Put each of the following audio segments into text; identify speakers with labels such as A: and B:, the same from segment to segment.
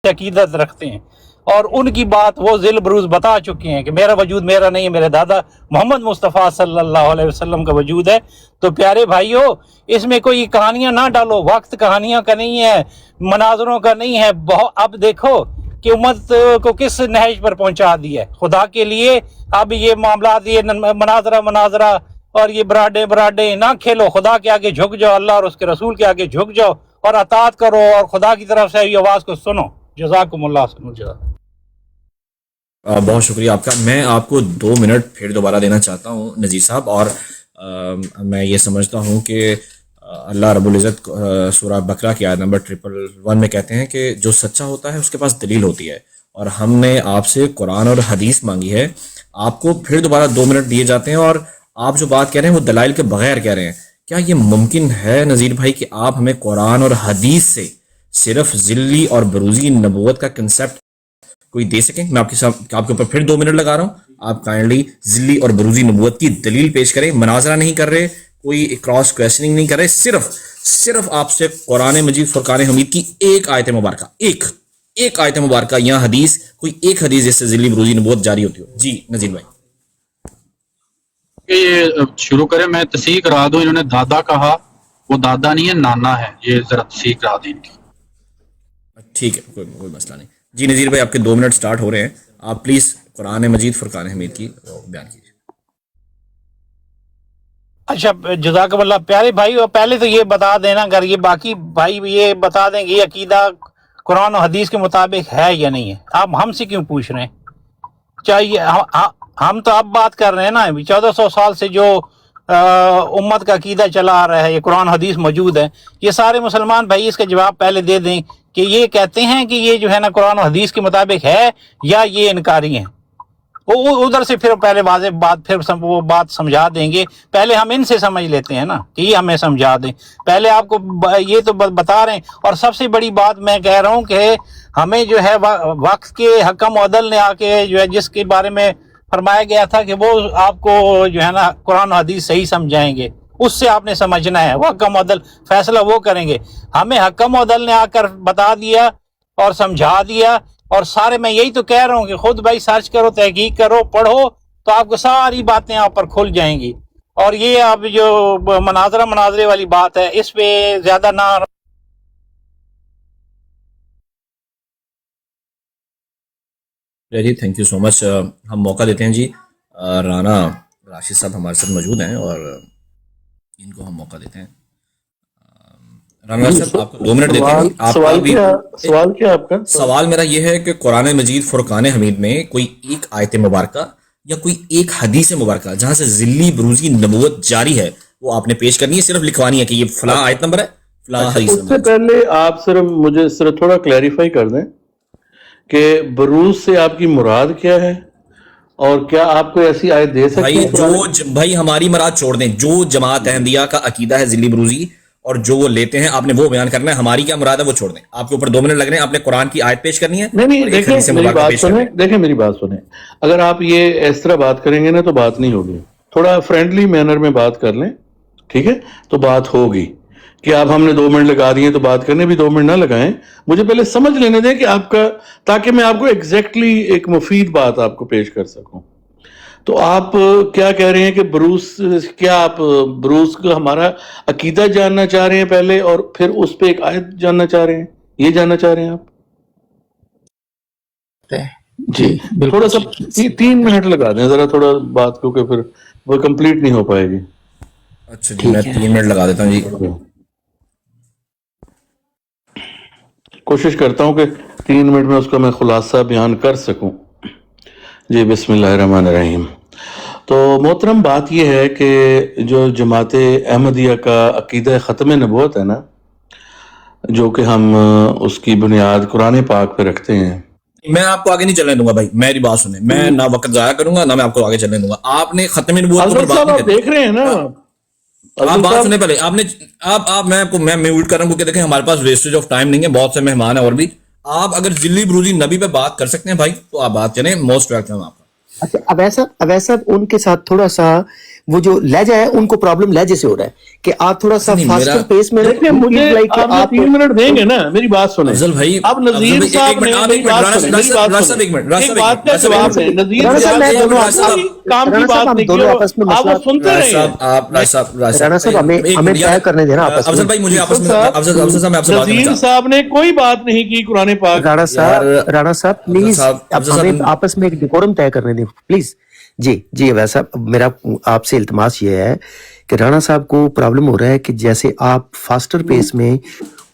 A: عقیدت رکھتے ہیں، اور ان کی بات وہ ذل بروز بتا چکے ہیں کہ میرا وجود میرا نہیں ہے، میرے دادا محمد مصطفیٰ صلی اللہ علیہ وسلم کا وجود ہے۔ تو پیارے بھائیو، اس میں کوئی کہانیاں نہ ڈالو، وقت کہانیاں کا نہیں ہے، مناظروں کا نہیں ہے۔ اب دیکھو کہ امت کو کس نہج پر پہنچا دیا ہے۔ خدا کے لیے اب یہ معاملات، یہ مناظرہ اور یہ براڈے نہ کھیلو، خدا کے آگے جھک جاؤ، اللہ اور اس کے رسول کے آگے جھک جاؤ اور اطاعت کرو، اور خدا کی طرف سے یہ آواز کو سنو۔ جزاکم اللہ خیر۔
B: بہت شکریہ آپ کا۔ میں آپ کو 2 منٹ پھر دوبارہ دینا چاہتا ہوں نذیر صاحب، اور میں یہ سمجھتا ہوں کہ اللہ رب العزت سورہ بقرہ کی آیت نمبر 111 میں کہتے ہیں کہ جو سچا ہوتا ہے اس کے پاس دلیل ہوتی ہے، اور ہم نے آپ سے قرآن اور حدیث مانگی ہے، آپ کو پھر دوبارہ 2 منٹ دیے جاتے ہیں، اور آپ جو بات کہہ رہے ہیں وہ دلائل کے بغیر کہہ رہے ہیں۔ کیا یہ ممکن ہے نذیر بھائی کہ آپ ہمیں قرآن اور حدیث سے صرف ذلی اور بروزی نبوت کا کنسپٹ کوئی دے سکیں؟ میں آپ کے اوپر پھر 2 منٹ لگا رہا ہوں، آپ کائنڈلی ذلی اور بروزی نبوت کی دلیل پیش کریں۔ مناظرہ نہیں کر رہے، کوئی کراس کویسچننگ نہیں کر رہے، صرف آپ سے قرآن مجید فرقان حمید کی ایک آیت مبارکہ، ایک آیت مبارکہ یا حدیث، کوئی ایک حدیث جس سے ذلی بروزی نبوت جاری ہوتی ہو۔ جی نذیر بھائی
C: یہ شروع کریں، میں تصحیح کرا دوں، انہوں نے دادا کہا، وہ دادا نہیں ہے، نانا ہے، یہ ذرا تصحیح کرا دیں ان کی۔
B: ٹھیک ہے، کوئی مسئلہ نہیں۔ جی نذیر بھائی آپ کے 2 منٹ سٹارٹ ہو رہے ہیں، آپ پلیز قرآن مجید فرقان حمید کی بیان کیجیے۔
A: اچھا جزاکم اللہ۔ پیارے بھائی پہلے تو یہ بتا دینا، اگر یہ باقی بھائی یہ بتا دیں کہ یہ عقیدہ قرآن و حدیث کے مطابق ہے یا نہیں ہے، آپ ہم سے کیوں پوچھ رہے ہیں؟ چاہیے ہم تو اب بات کر رہے ہیں نا، 1400 سال سے جو امت کا عقیدہ چلا آ رہا ہے، یہ قرآن حدیث موجود ہے، یہ سارے مسلمان بھائی اس کا جواب پہلے دے دیں کہ یہ کہتے ہیں کہ یہ جو ہے نا قرآن و حدیث کے مطابق ہے یا یہ انکاری ہیں۔ وہ ادھر سے پھر پہلے واضح بات، پھر وہ بات سمجھا دیں گے۔ پہلے ہم ان سے سمجھ لیتے ہیں نا کہ یہ ہمیں سمجھا دیں۔ پہلے آپ کو یہ تو بتا رہے ہیں، اور سب سے بڑی بات میں کہہ رہا ہوں کہ ہمیں جو ہے وقت کے حکم و عدل نے آ کے جو ہے جس کے بارے میں فرمایا گیا تھا کہ وہ آپ کو جو ہے نا قرآن و حدیث صحیح سمجھائیں گے، اس سے آپ نے سمجھنا ہے، وہ حکم و عدل فیصلہ وہ کریں گے۔ ہمیں حکم و عدل نے آ کر بتا دیا اور سمجھا دیا، اور سارے میں یہی تو کہہ رہا ہوں کہ خود بھائی سرچ کرو، تحقیق کرو، پڑھو، تو آپ کو ساری باتیں آپ پر کھل جائیں گی۔ اور یہ اب جو مناظرے والی بات ہے، اس پہ زیادہ نہ
B: جی تھینک یو سو مچ۔ ہم موقع دیتے ہیں جی رانا راشد صاحب ہمارے ساتھ موجود ہیں، اور ان کو ہم موقع دیتے ہیں۔ رانا راشد صاحب آپ کو 2 منٹ دیتے ہیں۔
D: سوال کیا آپ کا؟
B: سوال میرا یہ ہے کہ قرآن مجید فرقان حمید میں کوئی ایک آیت مبارکہ یا کوئی ایک حدیث مبارکہ جہاں سے ذلی بروزی نبوت جاری ہے، وہ آپ نے پیش کرنی ہے، صرف لکھوانی ہے کہ یہ فلاں آیت نمبر ہے، فلاں حدیث
D: اس
B: نمبر
D: سے پہلے آپ صرف مجھے تھوڑا کلیریفائی کر دیں کہ بروز سے آپ کی مراد کیا ہے، اور کیا آپ کو ایسی آیت دے سکتے ہیں؟
B: بھائی ہماری مراد چھوڑ دیں، جو جماعت احمدیہ کا عقیدہ ہے ذلی بروزی اور جو وہ لیتے ہیں، آپ نے وہ بیان کرنا ہے، ہماری کیا مراد ہے وہ چھوڑ دیں۔ آپ کے اوپر 2 منٹ لگ رہے ہیں، آپ نے قرآن کی آیت پیش کرنی ہے۔
D: نہیں دیکھیں میری بات سنیں، اگر آپ یہ اس طرح بات کریں گے نا تو بات نہیں ہوگی، تھوڑا فرینڈلی مینر میں بات کر لیں، ٹھیک ہے؟ تو بات ہوگی۔ کہ آپ ہم نے 2 منٹ لگا دیے تو بات کرنے بھی 2 منٹ نہ لگائیں، مجھے پہلے سمجھ لینے دیں کہ آپ کا، تاکہ میں آپ کو ایگزیکٹلی ایک مفید بات آپ کو پیش کر سکوں۔ تو آپ کیا کہہ رہے ہیں کہ بروز، کیا آپ بروز کا ہمارا عقیدہ جاننا چاہ رہے ہیں پہلے، اور پھر اس پہ ایک آیت جاننا چاہ رہے ہیں، یہ جاننا چاہ رہے ہیں آپ؟ جی تھوڑا سا 3 منٹ لگا دیں ذرا تھوڑا بات کو، کہ پھر وہ کمپلیٹ نہیں ہو پائے گی۔
B: اچھا جی میں 3 منٹ لگا دیتا ہوں جی۔
D: کوشش کرتا ہوں کہ 3 منٹ میں اس کا میں خلاصہ بیان کر سکوں۔ جی بسم اللہ الرحمن الرحیم۔ تو محترم بات یہ ہے کہ جو جماعت احمدیہ کا عقیدہ ختم نبوت ہے نا، جو کہ ہم اس کی بنیاد قرآن پاک پہ رکھتے ہیں۔
B: میں آپ کو آگے نہیں چلنے دوں گا بھائی، میری بات سنیں، میں نہ وقت ضائع کروں گا نہ میں آپ کو آگے چلنے دوں گا۔ آپ نے ختم نبوت پر بات نہیں
D: آپ دیکھ رہے ہیں نا،
B: آپ بات سنیں پہلے، آپ نے میں میوٹ کر رہا ہوں کیونکہ دیکھیں ہمارے پاس ویسٹیج آف ٹائم نہیں ہے، بہت سے مہمان ہیں اور بھی۔ آپ اگر ذلی بروزی نبی پہ بات کر سکتے ہیں بھائی تو آپ بات کریں، موسٹ ویلکم آپ کا۔
E: اچھا اب ایسا ان کے ساتھ تھوڑا سا وہ جو لہجہ ہے ان کو پرابلم لہجے سے ہو رہا ہے کہ آپ تھوڑا سا
B: نہیں،
E: فاسٹر پیس میں
D: دیکھیں مجھے آپ 3 منٹ دیں گے نا، میری بات سنیں.
B: افضل بھائی،
D: اب نذیر صاحب نے میری بات سنیں، میری بات سنیں، ایک بات کا جواب ہے. نذیر
E: رانا صاحب میں دونوں
D: کام کی بات نہیں کی، آپ وہ سنتے رہے ہیں.
E: رانا صاحب ہمیں طے کرنے دینا آپس میں.
B: افضل بھائی مجھے آپس میں افضل صاحب میں آپ سے بات کرنا
D: نذیر
B: چاہتا
D: صاحب نے کوئی بات نہیں کی قرآن پاک.
E: رانا صاحب پلیز ہمیں آپس میں ایک ڈیکورم طے کرنے دیں پلیز. جی ویسا میرا آپ سے التماس یہ ہے کہ رانا صاحب کو پرابلم ہو رہا ہے کہ جیسے آپ فاسٹر پیس میں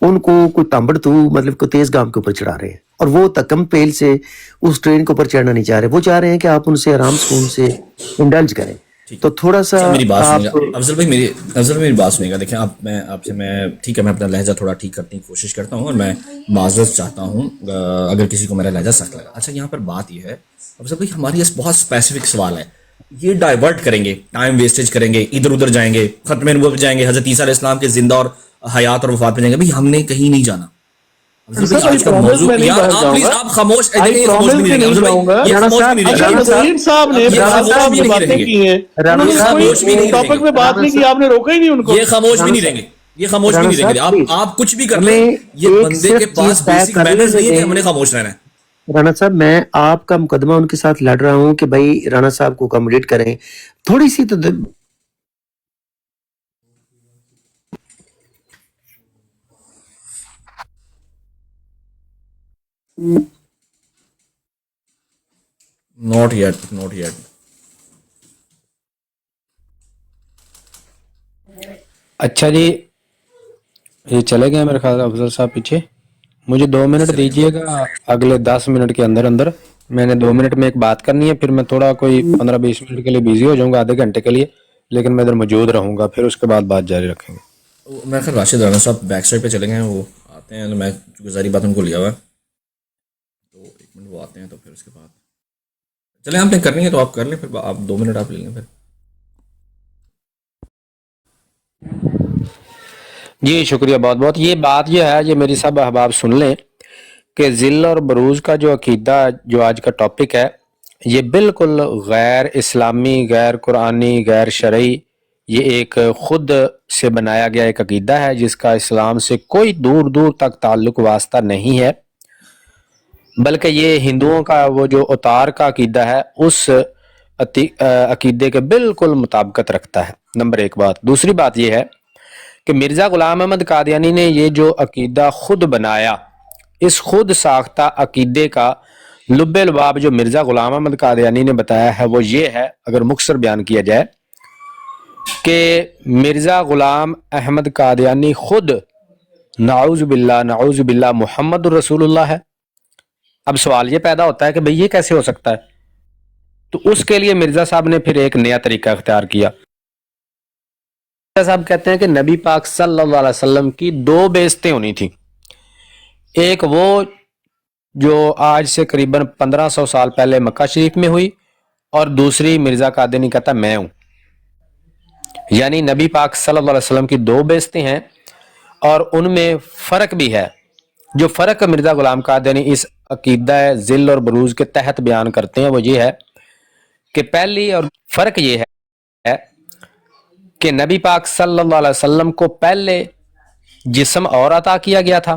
E: ان کو کوئی تامبڑ تو مطلب کو تیز گام کے اوپر چڑھا رہے ہیں اور وہ تکم پیل سے اس ٹرین کے اوپر چڑھنا نہیں چاہ رہے. وہ چاہ رہے ہیں کہ آپ ان سے آرام سکون سے انڈلج کریں. تو تھوڑا سا
B: میری بات سنیے گا افضل بھائی، میری بات سنیے گا. دیکھیں آپ سے میں ٹھیک ہے، میں اپنا لہجہ تھوڑا ٹھیک کرنے کی کوشش کرتا ہوں اور میں معذرت چاہتا ہوں اگر کسی کو میرا لہجہ سخت لگا. اچھا یہاں پر بات یہ ہے افضل بھائی، ہماری یہ بہت اسپیسیفک سوال ہے. یہ ڈائیورٹ کریں گے، ٹائم ویسٹیج کریں گے، ادھر ادھر جائیں گے، ختم نبوت پہ جائیں گے، حضرت عیسیٰ علیہ السلام کے زندہ اور حیات اور وفات پہ جائیں گے. بھائی ہم نے کہیں نہیں جانا. آج کا موضوع یار آپ پلیز آپ خاموش نہیں رہیں گے. یہ خاموش بھی نہیں رہیں گے.
D: نذیر صاحب نے باتیں کی ہیں، انہوں نے کوئی ٹاپک پہ بات نہیں کی، آپ نے روکا ہی نہیں ان کو.
B: یہ خاموش بھی نہیں رہیں گے. یہ خاموش بھی نہیں رہیں گے. آپ کچھ بھی کر لیں، یہ بندے کے پاس بیسک مینرز نہیں ہے کہ ہم نے خاموش رہنا ہے.
E: رانا صاحب میں آپ کا مقدمہ ان کے ساتھ لڑ رہا ہوں کہ بھائی رانا صاحب کو اکوموڈیٹ کریں تھوڑی سی. تو
B: نوٹ یٹ.
F: اچھا جی، یہ چلے گئے میرے خیال افضل صاحب پیچھے. مجھے 2 منٹ دیجیے گا، اگلے 10 منٹ کے اندر میں نے 2 منٹ میں ایک بات کرنی ہے. پھر میں تھوڑا کوئی 15-20 منٹ کے لیے بزی ہو جاؤں گا، آدھے گھنٹے کے لیے، لیکن میں ادھر موجود رہوں گا. پھر اس کے بعد بات جاری رکھیں گے.
B: میں خیر راشد رانا صاحب بیک سائڈ پہ چلے گئے ہیں، وہ آتے ہیں. میں چونکہ ساری بات ان کو لیا ہوا ہے تو 1 منٹ وہ آتے ہیں تو پھر اس کے بعد چلیں آپ نے کرنی ہے تو آپ کر لیں، پھر آپ 2 منٹ آپ لے لیں. پھر
F: جی شکریہ بہت بہت. یہ بات یہ ہے، یہ میری سب احباب سن لیں کہ ذل اور بروز کا جو عقیدہ جو آج کا ٹاپک ہے، یہ بالکل غیر اسلامی، غیر قرآنی، غیر شرعی، یہ ایک خود سے بنایا گیا ایک عقیدہ ہے جس کا اسلام سے کوئی دور دور تک تعلق واسطہ نہیں ہے، بلکہ یہ ہندوؤں کا وہ جو اوتار کا عقیدہ ہے اس عقیدے کے بالکل مطابقت رکھتا ہے. نمبر 1 بات. دوسری بات یہ ہے کہ مرزا غلام احمد قادیانی نے یہ جو عقیدہ خود بنایا، اس خود ساختہ عقیدے کا لب لباب جو مرزا غلام احمد قادیانی نے بتایا ہے وہ یہ ہے، اگر مختصر بیان کیا جائے، کہ مرزا غلام احمد قادیانی خود نعوذ باللہ محمد الرسول اللہ ہے. اب سوال یہ پیدا ہوتا ہے کہ بھئی یہ کیسے ہو سکتا ہے؟ تو اس کے لیے مرزا صاحب نے پھر ایک نیا طریقہ اختیار کیا. مرزا صاحب کہتے ہیں کہ نبی پاک صلی اللہ علیہ وسلم کی 2 بیعتیں ہونی تھیں. ایک وہ جو آج سے قریباً 1500 سال پہلے مکہ شریف میں ہوئی، اور دوسری مرزا قادیانی کہتا میں ہوں. یعنی نبی پاک صلی اللہ علیہ وسلم کی 2 بیعتیں ہیں اور ان میں فرق بھی ہے. جو فرق مرزا غلام قادیانی اس عقیدہ ذل اور بروز کے تحت بیان کرتے ہیں وہ یہ ہے کہ پہلی اور فرق یہ ہے کہ نبی پاک صلی اللہ علیہ وسلم کو پہلے جسم اور عطا کیا گیا تھا،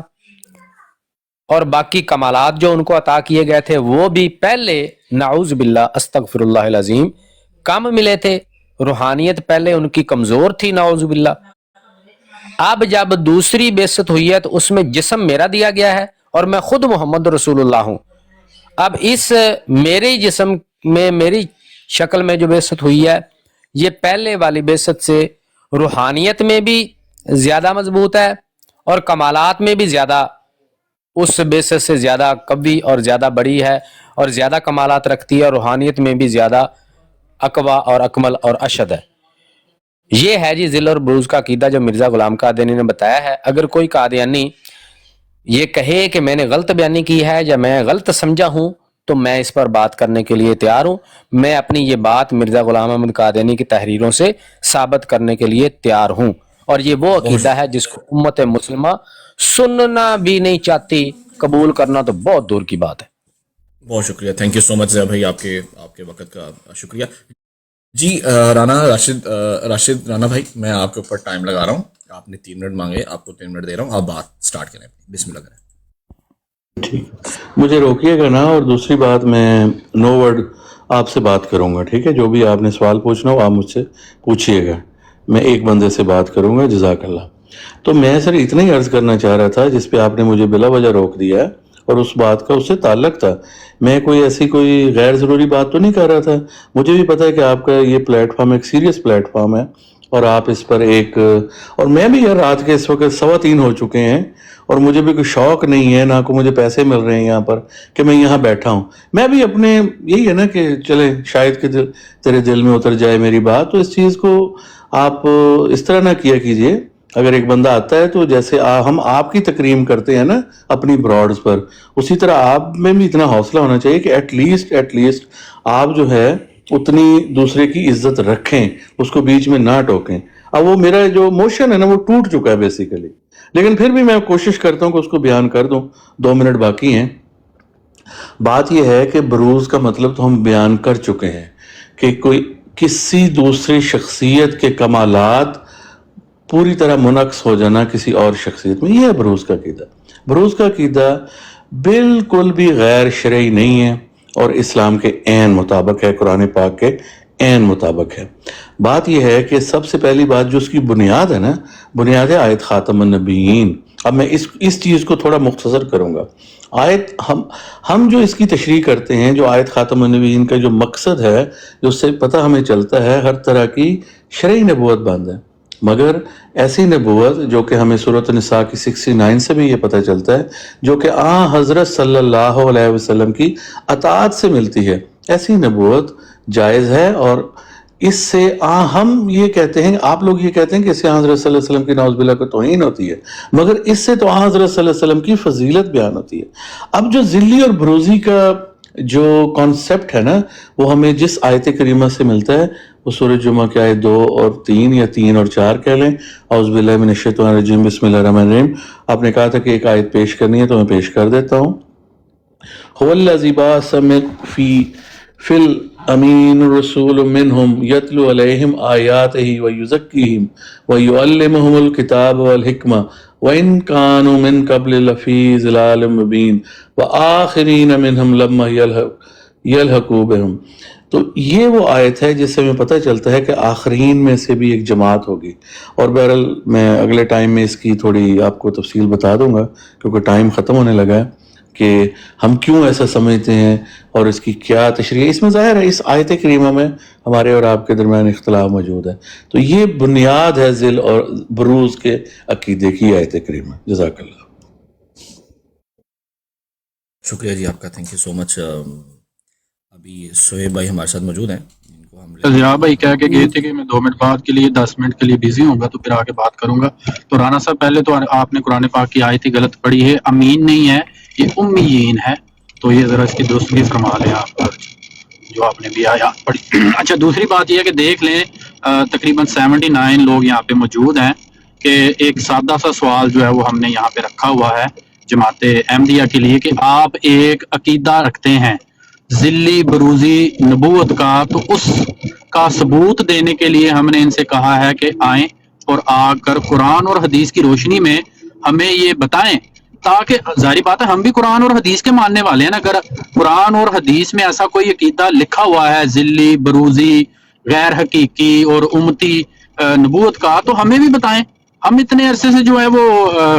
F: اور باقی کمالات جو ان کو عطا کیے گئے تھے وہ بھی پہلے نعوذ باللہ استغفر اللہ العظیم کم ملے تھے. روحانیت پہلے ان کی کمزور تھی نعوذ باللہ. اب جب دوسری بعثت ہوئی ہے تو اس میں جسم میرا دیا گیا ہے اور میں خود محمد رسول اللہ ہوں. اب اس میرے جسم میں میری شکل میں جو بعثت ہوئی ہے یہ پہلے والی بعثت سے روحانیت میں بھی زیادہ مضبوط ہے اور کمالات میں بھی زیادہ اس بعثت سے زیادہ قوی اور زیادہ بڑی ہے اور زیادہ کمالات رکھتی ہے، اور روحانیت میں بھی زیادہ اقوی اور اکمل اور اشد ہے. یہ ہے جی ذل اور بروز کا عقیدہ جو مرزا غلام قادیانی نے بتایا ہے. اگر کوئی قادیانی یہ کہے کہ میں نے غلط بیانی کی ہے یا میں غلط سمجھا ہوں تو میں اس پر بات کرنے کے لیے تیار ہوں. میں اپنی یہ بات مرزا غلام احمد قادیانی کی تحریروں سے ثابت کرنے کے لیے تیار ہوں، اور یہ وہ عقیدہ ہے جس کو امت مسلمہ سننا بھی نہیں چاہتی، قبول کرنا تو بہت دور کی بات ہے.
B: بہت شکریہ. تھینک یو سو مچ بھائی، آپ کے وقت کا شکریہ. جی رانا راشد رانا بھائی، میں آپ کے اوپر ٹائم لگا رہا ہوں. آپ نے 3 منٹ مانگے، آپ کو 3 منٹ دے رہا ہوں. آپ بات سٹارٹ کریں، بسم اللہ کریں.
D: ٹھیک، مجھے روکیے گا نا. اور دوسری بات، میں نو ورڈ آپ سے بات کروں گا، ٹھیک ہے؟ جو بھی آپ نے سوال پوچھنا ہو آپ مجھ سے پوچھیے گا. میں ایک بندے سے بات کروں گا. جزاک اللہ. تو میں سر اتنا ہی عرض کرنا چاہ رہا تھا جس پہ آپ نے مجھے بلا وجہ روک دیا، اور اس بات کا اس سے تعلق تھا. میں کوئی ایسی کوئی غیر ضروری بات تو نہیں کر رہا تھا. مجھے بھی پتا ہے کہ آپ کا یہ پلیٹ فارم ایک سیریس پلیٹ فارم ہے، اور آپ اس پر اور میں بھی یار رات کے اس وقت 3:15 ہو چکے ہیں، اور مجھے بھی کوئی شوق نہیں ہے، نہ کو مجھے پیسے مل رہے ہیں یہاں پر کہ میں یہاں بیٹھا ہوں. میں بھی اپنے یہی ہے نا کہ چلے شاید کہ تیرے دل میں اتر جائے میری بات. تو اس چیز کو آپ اس طرح نہ کیا کیجئے. اگر ایک بندہ آتا ہے تو جیسے ہم آپ کی تکریم کرتے ہیں نا اپنی براڈز پر، اسی طرح آپ میں بھی اتنا حوصلہ ہونا چاہیے کہ ایٹ لیسٹ آپ جو ہے اتنی دوسرے کی عزت رکھیں، اس کو بیچ میں نہ ٹوکیں. اب وہ میرا جو موشن ہے نا وہ ٹوٹ چکا ہے بیسیکلی، لیکن پھر بھی میں کوشش کرتا ہوں کہ اس کو بیان کر دوں. 2 منٹ باقی ہیں. بات یہ ہے کہ بروز کا مطلب تو ہم بیان کر چکے ہیں کہ کوئی کسی دوسری شخصیت کے کمالات پوری طرح منعکس ہو جانا کسی اور شخصیت میں، یہ ہے بروز کا عقیدہ. بروز کا عقیدہ بالکل بھی غیر شرعی نہیں ہے، اور اسلام کے عین مطابق ہے، قرآن پاک کے عین مطابق ہے. بات یہ ہے کہ سب سے پہلی بات جو اس کی بنیاد ہے نا، بنیاد ہے آیت خاتم النبیین. اب میں اس چیز کو تھوڑا مختصر کروں گا. آیت ہم جو اس کی تشریح کرتے ہیں، جو آیت خاتم النبیین کا جو مقصد ہے، جو اس سے پتہ ہمیں چلتا ہے ہر طرح کی شرعی نبوت بند ہے، مگر ایسی نبوت جو کہ ہمیں سورۃ النساء کی 69 سے بھی یہ پتہ چلتا ہے، جو کہ حضرت صلی اللہ علیہ وسلم کی اطاعت سے ملتی ہے، ایسی نبوت جائز ہے. اور اس سے ہم یہ کہتے ہیں، آپ لوگ یہ کہتے ہیں کہ اس سے حضرت صلی اللہ علیہ وسلم کی نعوذ باللہ کو توہین ہوتی ہے، مگر اس سے تو حضرت صلی اللہ علیہ وسلم کی فضیلت بیان ہوتی ہے. اب جو ذلی اور بروزی کا جو کانسیپٹ ہے نا، وہ ہمیں جس آیت کریمہ سے ملتا ہے، وہ سورہ جمعہ کی آیت 2 اور 3 یا 3 اور 4 کہہ لیں. اعوذ باللہ من الشیطان الرجیم، بسم اللہ الرحمن الرحیم. آپ نے کہا تھا کہ ایک آیت پیش کرنی ہے تو میں پیش کر دیتا ہوں. هو الذی بعث فی الامین رسول منہم یتلو علیہم آیاتہ ویزکیہم ویعلمہم الکتاب والحکمہ وَإِن كَانُوا مِن قَبْلِ لَفِي ضِلَالٍ مُّبِينٍ وَآخِرِينَ مِنْهُمْ لَمَّا يَلْحَقُوا بِهِمْ. تو یہ وہ آیت ہے جس سے ہمیں پتہ چلتا ہے کہ آخرین میں سے بھی ایک جماعت ہوگی. اور بہرحال میں اگلے ٹائم میں اس کی تھوڑی آپ کو تفصیل بتا دوں گا، کیونکہ ٹائم ختم ہونے لگا ہے، کہ ہم کیوں ایسا سمجھتے ہیں اور اس کی کیا تشریح. اس میں ظاہر ہے اس آیت کریمہ میں ہمارے اور آپ کے درمیان اختلاف موجود ہے. تو یہ بنیاد ہے ذل اور بروز کے عقیدے کی آیت کریمہ. جزاک اللہ.
B: شکریہ جی آپ کا، تھینک یو سو مچ. ابھی سہیب بھائی ہمارے ساتھ موجود ہیں، جن کو ہم
C: ضیاء بھائی کہہ کے گئے تھے کہ میں 2 منٹ بعد کے لیے 10 منٹ کے لیے بزی ہوں گا، تو پھر آگے بات کروں گا. تو رانا صاحب پہلے تو آپ نے قرآن پاک کی آیت ہی غلط پڑھی ہے، امین نہیں ہے یہ امیین ہے، تو یہ ذرا اس کی درستگی فرما لیں آپ جو آپ نے بھی آیات پڑھی. اچھا، دوسری بات یہ ہے کہ دیکھ لیں تقریباً 79 لوگ یہاں پہ موجود ہیں، کہ ایک سادہ سا سوال جو ہے وہ ہم نے یہاں پہ رکھا ہوا ہے جماعت احمدیہ کے لیے، کہ آپ ایک عقیدہ رکھتے ہیں ذلی بروزی نبوت کا، تو اس کا ثبوت دینے کے لیے ہم نے ان سے کہا ہے کہ آئیں اور آ کر قرآن اور حدیث کی روشنی میں ہمیں یہ بتائیں، تاکہ ظاہری بات ہے ہم بھی قرآن اور حدیث کے ماننے والے ہیں نا. اگر قرآن اور حدیث میں ایسا کوئی عقیدہ لکھا ہوا ہے ذلی بروزی غیر حقیقی اور امتی نبوت کا، تو ہمیں بھی بتائیں. ہم اتنے عرصے سے جو ہے وہ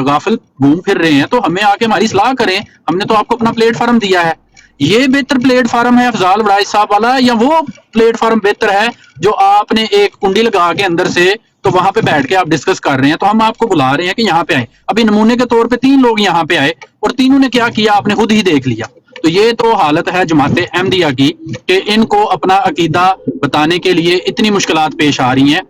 C: غافل گھوم پھر رہے ہیں، تو ہمیں آ کے ہماری اصلاح کریں. ہم نے تو آپ کو اپنا پلیٹ فارم دیا ہے. یہ بہتر پلیٹ فارم ہے افضال وڑائی صاحب والا، یا وہ پلیٹ فارم بہتر ہے جو آپ نے ایک کنڈی لگا کے اندر سے تو وہاں پہ بیٹھ کے آپ ڈسکس کر رہے ہیں؟ تو ہم آپ کو بلا رہے ہیں کہ یہاں پہ آئیں. ابھی نمونے کے طور پہ 3 لوگ یہاں پہ آئے اور تینوں نے کیا کیا آپ نے خود ہی دیکھ لیا. تو یہ تو حالت ہے جماعت احمدیہ کی کہ ان کو اپنا عقیدہ بتانے کے لیے اتنی مشکلات پیش آ رہی ہیں،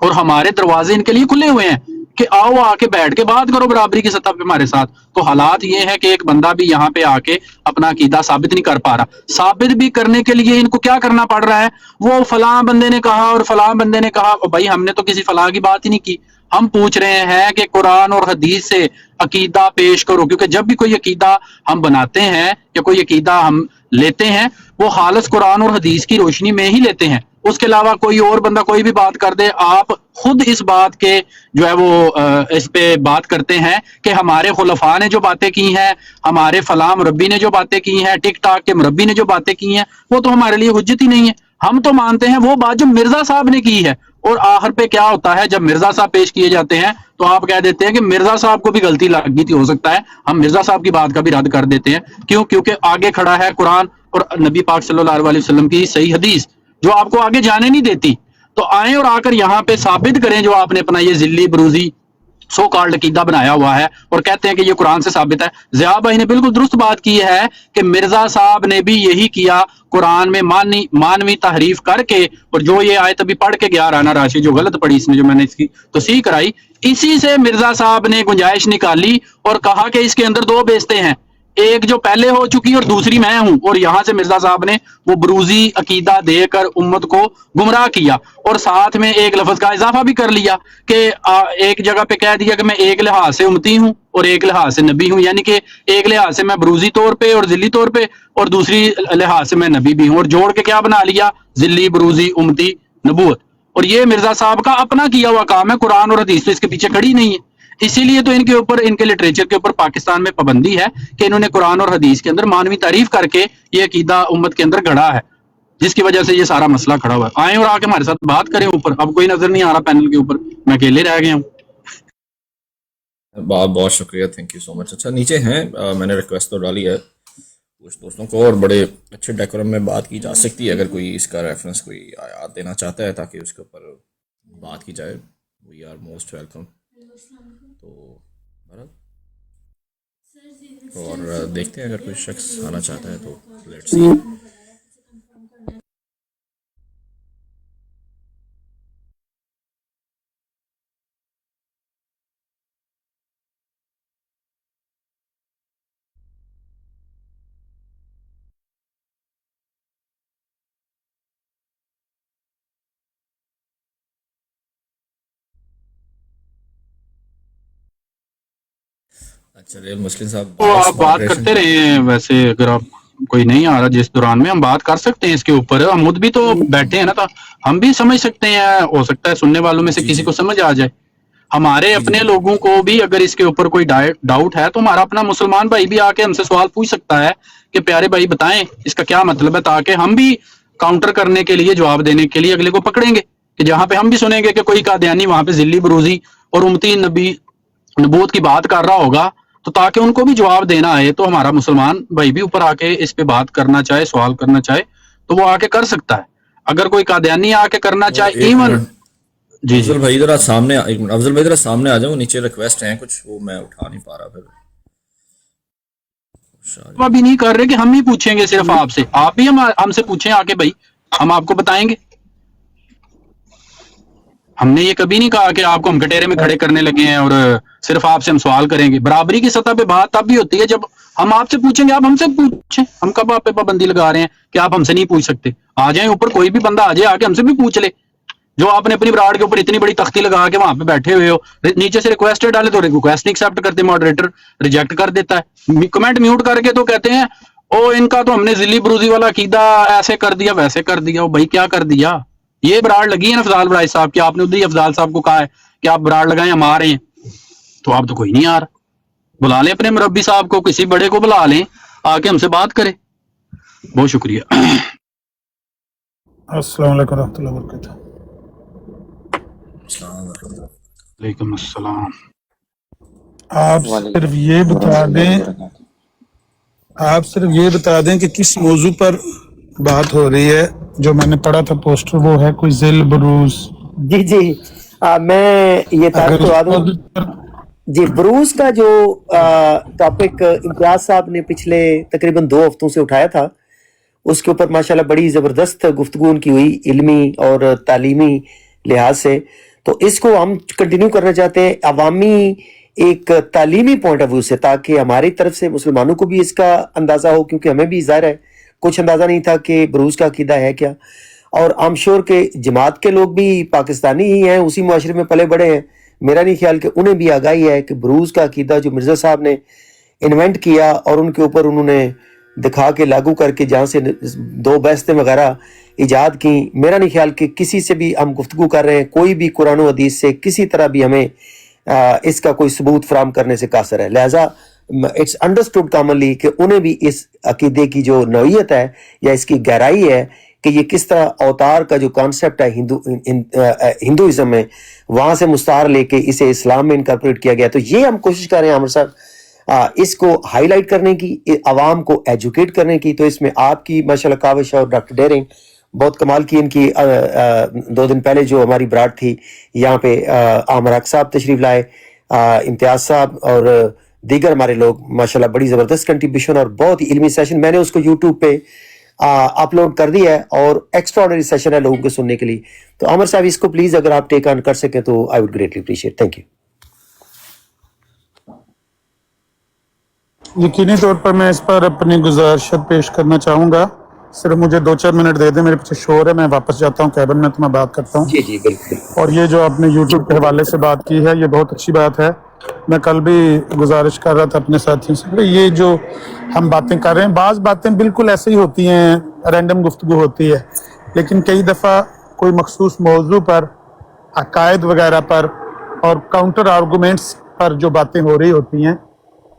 C: اور ہمارے دروازے ان کے لیے کھلے ہوئے ہیں کہ آؤ آ کے بیٹھ کے بات کرو برابری کی سطح پہ ہمارے ساتھ. تو حالات یہ ہے کہ ایک بندہ بھی یہاں پہ آ کے اپنا عقیدہ ثابت نہیں کر پا رہا. ثابت بھی کرنے کے لیے ان کو کیا کرنا پڑ رہا ہے؟ وہ فلاں بندے نے کہا اور فلاں بندے نے کہا. بھائی ہم نے تو کسی فلاں کی بات ہی نہیں کی. ہم پوچھ رہے ہیں کہ قرآن اور حدیث سے عقیدہ پیش کرو، کیونکہ جب بھی کوئی عقیدہ ہم بناتے ہیں یا کوئی عقیدہ ہم لیتے ہیں وہ خالص قرآن اور حدیث کی روشنی میں ہی لیتے ہیں. اس کے علاوہ کوئی اور بندہ کوئی بھی بات کر دے، آپ خود اس بات کے جو ہے وہ اس پہ بات کرتے ہیں کہ ہمارے خلفاء نے جو باتیں کی ہیں، ہمارے فلاں مربی نے جو باتیں کی ہیں، ٹک ٹاک کے مربی نے جو باتیں کی ہیں، وہ تو ہمارے لیے حجت ہی نہیں ہے. ہم تو مانتے ہیں وہ بات جو مرزا صاحب نے کی ہے. اور آخر پہ کیا ہوتا ہے، جب مرزا صاحب پیش کیے جاتے ہیں تو آپ کہہ دیتے ہیں کہ مرزا صاحب کو بھی غلطی لگ گئی تھی، ہو سکتا ہے ہم مرزا صاحب کی بات کا بھی رد کر دیتے ہیں. کیوں؟ کیونکہ آگے کھڑا ہے قرآن اور نبی پاک صلی اللہ علیہ وسلم کی صحیح حدیث جو آپ کو آگے جانے نہیں دیتی. تو آئیں اور آ کر یہاں پہ ثابت کریں جو آپ نے اپنا یہ ذلی بروزی سو کالڈ عقیدہ بنایا ہوا ہے اور کہتے ہیں کہ یہ قرآن سے ثابت ہے. ضیاء بھائی نے بالکل درست بات کی ہے کہ مرزا صاحب نے بھی یہی کیا، قرآن میں مانوی تحریف کر کے، اور جو یہ آیت ابھی پڑھ کے گیا رانا راشد جو غلط پڑھی اس نے، جو میں نے اس کی تصحیح کرائی، اسی سے مرزا صاحب نے گنجائش نکالی اور کہا کہ اس کے اندر دو بیستیں ہیں، ایک جو پہلے ہو چکی اور دوسری میں ہوں. اور یہاں سے مرزا صاحب نے وہ بروزی عقیدہ دے کر امت کو گمراہ کیا، اور ساتھ میں ایک لفظ کا اضافہ بھی کر لیا کہ ایک جگہ پہ کہہ دیا کہ میں ایک لحاظ سے امتی ہوں اور ایک لحاظ سے نبی ہوں، یعنی کہ ایک لحاظ سے میں بروزی طور پہ اور ذلی طور پہ، اور دوسری لحاظ سے میں نبی بھی ہوں، اور جوڑ کے کیا بنا لیا، ذلی، بروزی، امتی، نبوت. اور یہ مرزا صاحب کا اپنا کیا ہوا کام ہے، قرآن اور حدیث تو اس کے پیچھے کھڑی نہیں ہے. اسی لیے تو ان کے اوپر، ان کے لٹریچر کے اوپر پاکستان میں پابندی ہے کہ انہوں نے قرآن اور حدیث کے اندر مانوی تعریف کر کے یہ عقیدہ امت کے اندر گڑھا ہے، جس کی وجہ سے یہ سارا مسئلہ کھڑا ہوا ہے. آئیں اور آ کے ہمارے ساتھ بات کریں اوپر. اب کوئی نظر نہیں آ رہا پینل کے اوپر، میں اکیلے رہ گیا ہوں.
B: بہت بہت شکریہ، تھینک یو سو مچ. اچھا نیچے ہیں، میں نے ریکویسٹ تو ڈالی ہے کچھ دوستوں کو، اور بڑے اچھے ڈیکورم میں بات کی جا سکتی ہے اگر کوئی اس کا ریفرنس کوئی آیات دینا چاہتا ہے تاکہ اس کے اوپر بات کی جائے. We are most welcome. تو اور دیکھتے ہیں اگر کوئی شخص آنا چاہتا ہے تو لیٹس سی. چلیے مسلم صاحب
C: تو آپ بات کرتے رہے ہیں، ویسے اگر آپ کوئی نہیں آ رہا جس دوران میں ہم بات کر سکتے ہیں اس کے اوپر. ہم خود بھی تو بیٹھے ہیں نا، تو ہم بھی سمجھ سکتے ہیں، ہو سکتا ہے سننے والوں میں سے کسی کو سمجھ آ جائے. ہمارے اپنے لوگوں کو بھی اگر اس کے اوپر کوئی ڈاؤٹ ہے تو ہمارا اپنا مسلمان بھائی بھی آ کے ہم سے سوال پوچھ سکتا ہے کہ پیارے بھائی بتائیں اس کا کیا مطلب ہے، تاکہ ہم بھی کاؤنٹر کرنے کے لیے، جواب دینے کے لیے اگلے کو پکڑیں گے. کہ جہاں پہ ہم بھی سنیں گے کہ کوئی قادیانی وہاں پہ ذلی، بروزی اور امتی، نبی، نبوت کی بات کر رہا ہوگا، تو تاکہ ان کو بھی جواب دینا آئے تو ہمارا مسلمان بھائی بھی اوپر آ کے اس پہ بات کرنا چاہے، سوال کرنا چاہے تو وہ آ کے کر سکتا ہے. اگر کوئی قادیانی آ کے کرنا چاہے، ایون جی
B: افضل بھائی ذرا سامنے، افضل بھائی ذرا سامنے آ جاؤ، نیچے ریکویسٹ ہیں کچھ، وہ میں اٹھا نہیں پا رہا. پھر
C: ابھی نہیں کر رہے کہ ہم ہی پوچھیں گے صرف آپ سے، آپ بھی ہم سے پوچھیں آ کے بھائی، ہم آپ کو بتائیں گے. ہم نے یہ کبھی نہیں کہا کہ آپ کو ہم کٹہرے میں کھڑے کرنے لگے ہیں اور صرف آپ سے ہم سوال کریں گے. برابری کی سطح پہ بات تب بھی ہوتی ہے جب ہم آپ سے پوچھیں گے، آپ ہم سے پوچھیں. ہم کب آپ پہ پابندی لگا رہے ہیں کہ آپ ہم سے نہیں پوچھ سکتے؟ آ جائیں اوپر، کوئی بھی بندہ آ جائے، آ کے ہم سے بھی پوچھ لے. جو آپ نے اپنی براڈ کے اوپر اتنی بڑی تختی لگا کے وہاں پہ بیٹھے ہوئے ہو، نیچے سے ریکویسٹ ڈالے تو ریکویسٹ نہیں ایکسیپٹ کرتے، ماڈریٹر ریجیکٹ کر دیتا ہے. کمنٹ میوٹ کر کے تو کہتے ہیں او ان کا تو ہم نے ذلی بروزی والا عقیدہ ایسے کر دیا، ویسے کر دیا. بھائی کیا کر دیا؟ یہ براڈ لگی ہے نا افضال برائی صاحب کی، آپ نے ادھر ہی افضال صاحب کو کہا ہے کہ آپ براڈ لگائیں، ہم آ رہے ہیں. تو آپ تو کوئی نہیں آ رہا. بلا لیں اپنے مربی صاحب کو، کسی بڑے کو بلا لیں، آ کے ہم سے بات کرے. بہت شکریہ.
G: السلام علیکم ورحمۃ اللہ وبرکاتہ.
C: وعلیکم السلام.
G: آپ صرف یہ بتا دیں کہ کس موضوع پر بات ہو رہی ہے. جو میں نے پڑھا تھا پوسٹر وہ ہے کوئی ذل بروز.
E: جی میں یہ تعارف کروا دوں. جی بروز کا جو ٹاپک امتیاز صاحب نے پچھلے تقریباً 2 ہفتوں سے اٹھایا تھا، اس کے اوپر ماشاءاللہ بڑی زبردست گفتگو ان کی ہوئی علمی اور تعلیمی لحاظ سے. تو اس کو ہم کنٹینیو کرنا چاہتے ہیں عوامی ایک تعلیمی پوائنٹ آف ویو سے، تاکہ ہماری طرف سے مسلمانوں کو بھی اس کا اندازہ ہو، کیونکہ ہمیں بھی ظاہر ہے کچھ اندازہ نہیں تھا کہ بروز کا عقیدہ ہے کیا. اور I'm sure کہ جماعت کے لوگ بھی پاکستانی ہی ہیں، اسی معاشرے میں پلے بڑے ہیں. میرا نہیں خیال کہ انہیں بھی آگاہی ہے کہ بروز کا عقیدہ جو مرزا صاحب نے انوینٹ کیا اور ان کے اوپر انہوں نے دکھا کے لاگو کر کے جہاں سے دو بحثیں وغیرہ ایجاد کی. میرا نہیں خیال کہ کسی سے بھی ہم گفتگو کر رہے ہیں کوئی بھی قرآن و حدیث سے کسی طرح بھی ہمیں اس کا کوئی ثبوت فراہم کرنے سے قاصر ہے. لہٰذا اٹس انڈرسٹوڈ کامنلی کہ انہیں بھی اس عقیدے کی جو نوعیت ہے یا اس کی گہرائی ہے کہ یہ کس طرح اوتار کا جو کانسیپٹ ہے ہندوازم میں وہاں سے مستعار لے کے اسے اسلام میں انکارپوریٹ کیا گیا. تو یہ ہم کوشش کر رہے ہیں عامر صاحب اس کو ہائی لائٹ کرنے کی, عوام کو ایجوکیٹ کرنے کی. تو اس میں آپ کی ماشاءاللہ کاوش اور ڈاکٹر ڈیرنگ بہت کمال کی. ان کی 2 دن پہلے جو ہماری براڈ تھی یہاں پہ عامر حق صاحب تشریف لائے, امتیاز صاحب اور دیگر ہمارے لوگ ماشاءاللہ بڑی زبردست کنٹریبیوشن اور بہت ہی علمی سیشن. میں نے اس کو یوٹیوب پہ اپلوڈ کر دیا ہے اور ایکسٹراڈنری سیشن ہے لوگوں کو سننے کے لیے. تو عامر صاحب اس کو پلیز اگر آپ ٹیک آن کر سکیں تو I would greatly appreciate. Thank you.
G: یقینی طور پر میں اس پر اپنی گزارشت پیش کرنا چاہوں گا. صرف مجھے 2-4 منٹ دے دیں, میرے پیچھے شور ہے, میں واپس جاتا ہوں کیبن میں تو میں بات کرتا ہوں.
E: جی بالکل.
G: اور یہ جو آپ نے یوٹیوب کے حوالے سے بات کی ہے یہ بہت اچھی بات ہے. میں کل بھی گزارش کر رہا تھا اپنے ساتھیوں سے کہ یہ جو ہم باتیں کر رہے ہیں بعض باتیں بالکل ایسے ہی ہوتی ہیں, رینڈم گفتگو ہوتی ہے, لیکن کئی دفعہ کوئی مخصوص موضوع پر, عقائد وغیرہ پر اور کاؤنٹر آرگومنٹس پر جو باتیں ہو رہی ہوتی ہیں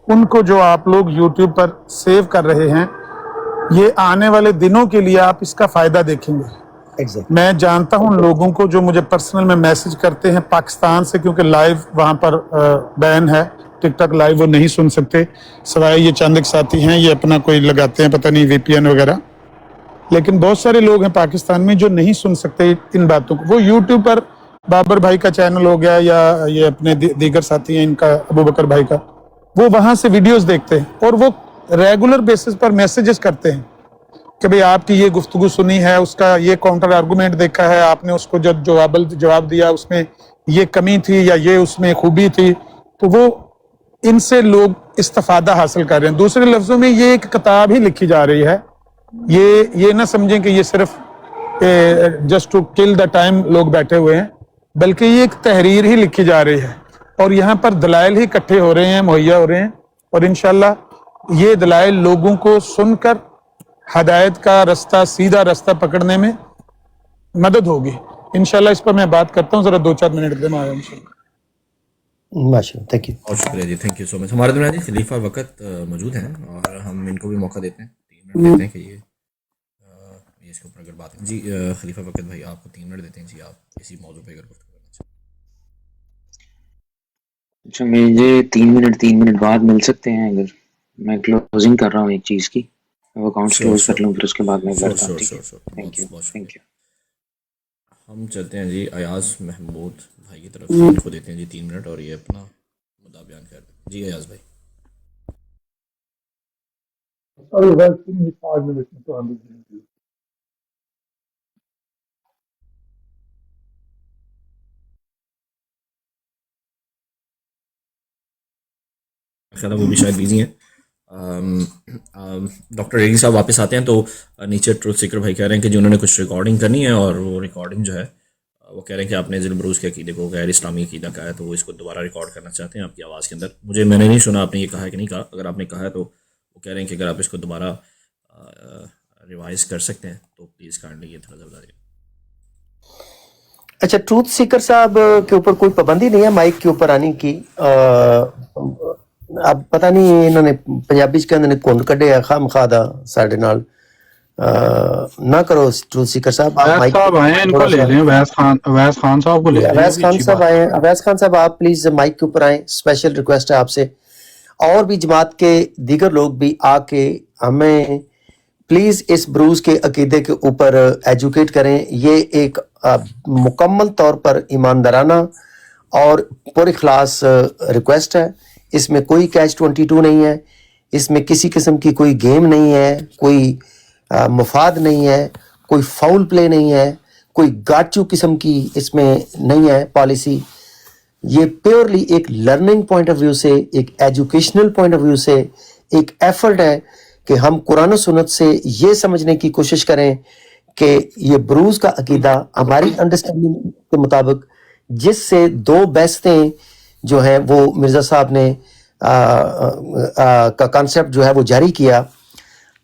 G: ان کو جو آپ لوگ یوٹیوب پر سیو کر رہے ہیں یہ آنے والے دنوں کے لیے آپ اس کا فائدہ دیکھیں گے. میں جانتا ہوں لوگوں کو جو مجھے پرسنل میں میسج کرتے ہیں پاکستان سے, کیونکہ لائیو وہاں پر بین ہے, ٹک ٹاک لائیو وہ نہیں سن سکتے سوائے یہ چند ایک ساتھی ہیں یہ اپنا کوئی لگاتے ہیں پتہ نہیں وی پی این وغیرہ, لیکن بہت سارے لوگ ہیں پاکستان میں جو نہیں سن سکتے ان باتوں کو. وہ یوٹیوب پر بابر بھائی کا چینل ہو گیا یا یہ اپنے دیگر ساتھی ہیں ان کا ابو بکر بھائی کا, وہ وہاں سے ویڈیوز دیکھتے ہیں اور وہ ریگولر بیسس پر میسیجز کرتے ہیں کہ بھئی آپ کی یہ گفتگو سنی ہے, اس کا یہ کاؤنٹر آرگومنٹ دیکھا ہے, آپ نے اس کو جب جواب دیا اس میں یہ کمی تھی یا یہ اس میں خوبی تھی. تو وہ ان سے لوگ استفادہ حاصل کر رہے ہیں. دوسرے لفظوں میں یہ ایک کتاب ہی لکھی جا رہی ہے, یہ نہ سمجھیں کہ یہ صرف just to kill the time لوگ بیٹھے ہوئے ہیں, بلکہ یہ ایک تحریر ہی لکھی جا رہی ہے اور یہاں پر دلائل ہی اکٹھے ہو رہے ہیں, مہیا ہو رہے ہیں, اور انشاءاللہ یہ دلائل لوگوں کو سن کر ہدایت کا رستہ, سیدھا رستہ پکڑنے میں مدد ہوگی انشاءاللہ. اس پر میں بات کرتا ہوں, ذرا 2-4 منٹ دیں آیا انشاءاللہ.
E: ماشاءاللہ, تھینک یو.
B: اور شکریہ جی, تھینک یو سو مچ. ہمارے درمیان جی خلیفہ وقت موجود ہیں اور ہم ان کو بھی موقع دیتے ہیں, 3 منٹ دیتے ہیں کہ یہ اس کے اوپر اگر بات جی خلیفہ وقت بھائی آپ کو 3 منٹ دیتے ہیں جی, آپ اسی موضوع پہ اگر گفتگو کرنا چاہتے ہیں.
H: اچھا مجھے 3 منٹ بعد مل سکتے ہیں؟ اگر میں کلوزنگ کر رہا ہوں ایک چیز کی, وہ اکاؤنٹس کلوز کر لوں پھر اس کے بعد میں کرتا ہوں. Thank you. Thank you.
B: ہم چلتے ہیں جی ایاز محمود بھائی کی طرف سے, ان کو دیتے ہیں جی 3 منٹ اور یہ اپنا مدعا بیان کر دیں. جی ایاز بھائی. خیال وہ بھی شاید بیزی ہیں. ڈاکٹر ریگی صاحب واپس آتے ہیں تو نیچے ٹروتھ سیکر بھائی کہہ رہے ہیں کہ جو انہوں نے کچھ ریکارڈنگ کرنی ہے اور وہ ریکارڈنگ جو ہے وہ کہہ رہے ہیں کہ آپ نے ذیل بروز کے عقیدے کو غیر اسلامی عقیدہ کہا ہے تو وہ اس کو دوبارہ ریکارڈ کرنا چاہتے ہیں آپ کی آواز کے اندر. میں نے نہیں سنا آپ نے یہ کہا ہے کہ نہیں کہا, اگر آپ نے کہا ہے تو وہ کہہ رہے ہیں کہ اگر آپ اس کو دوبارہ ریوائز کر سکتے ہیں تو پلیز کائنڈلی یہ تھوڑا سا بتا دیں.
E: اچھا, ٹروتھ سیکر صاحب کے اوپر کوئی پابندی نہیں ہے مائک کے اوپر آنے کی. اب پتہ نہیں انہوں نے پنجابی کے اندر کونڈ کڈے خام خادہ ساڈے نال نہ کرو. ٹروتھ سیکر صاحب
C: آئے, ان کو لے لیں. اویس خان صاحب کو لے لیں.
E: اویس خان صاحب آئے. اویس خان صاحب آپ پلیز مائک کے اوپر آئیں, اسپیشل ریکویسٹ ہے آپ سے. اور بھی جماعت کے دیگر لوگ بھی آ کے ہمیں پلیز اس بروز کے عقیدے کے اوپر ایجوکیٹ کریں. یہ ایک مکمل طور پر ایماندارانہ اور پر اخلاص ریکویسٹ ہے. اس میں کوئی کیچ 22 نہیں ہے, اس میں کسی قسم کی کوئی گیم نہیں ہے, کوئی مفاد نہیں ہے, کوئی فاؤل پلے نہیں ہے, کوئی گاچو قسم کی اس میں نہیں ہے پالیسی. یہ پیورلی ایک لرننگ پوائنٹ آف ویو سے, ایک ایجوکیشنل پوائنٹ آف ویو سے ایک ایفرٹ ہے کہ ہم قرآن و سنت سے یہ سمجھنے کی کوشش کریں کہ یہ بروز کا عقیدہ ہماری انڈرسٹینڈنگ کے مطابق, جس سے 2 بیستیں جو ہیں وہ مرزا صاحب نے کا کانسیپٹ جو ہے وہ جاری کیا,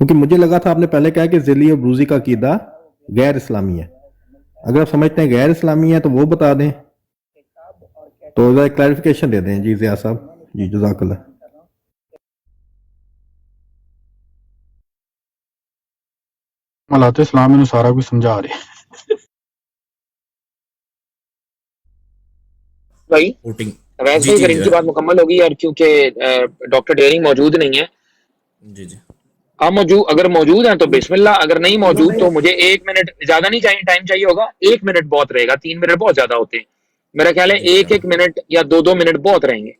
I: کیونکہ مجھے لگا تھا آپ نے پہلے کہا کہ ذلی اور بروزی کا عقیدہ غیر اسلامی ہے. اگر آپ سمجھتے ہیں غیر اسلامی ہے تو وہ بتا دیں, تو ذرا کلیریفیکیشن دے دیں. جی ضیاء صاحب, جی جزاک اللہ.
C: ملاتے اسلام میں سارا کچھ سمجھا رہے ہیں.
H: بھائی
B: ووٹنگ.
H: ویسے
B: جی
H: ہی
B: جی
H: اگر ان کی بات مکمل ہوگی, اور کیونکہ ڈاکٹر ڈیرنگ موجود نہیں ہے,
B: جی جی
H: آپ اگر موجود ہیں تو بسم اللہ, اگر نہیں موجود تو مجھے 1 منٹ زیادہ نہیں چاہیے, ٹائم چاہیے ہوگا. 1 منٹ بہت رہے گا, 3 منٹ بہت زیادہ ہوتے ہیں. میرا خیال ہے
B: جی
H: 1 منٹ یا 2 منٹ بہت رہیں گے.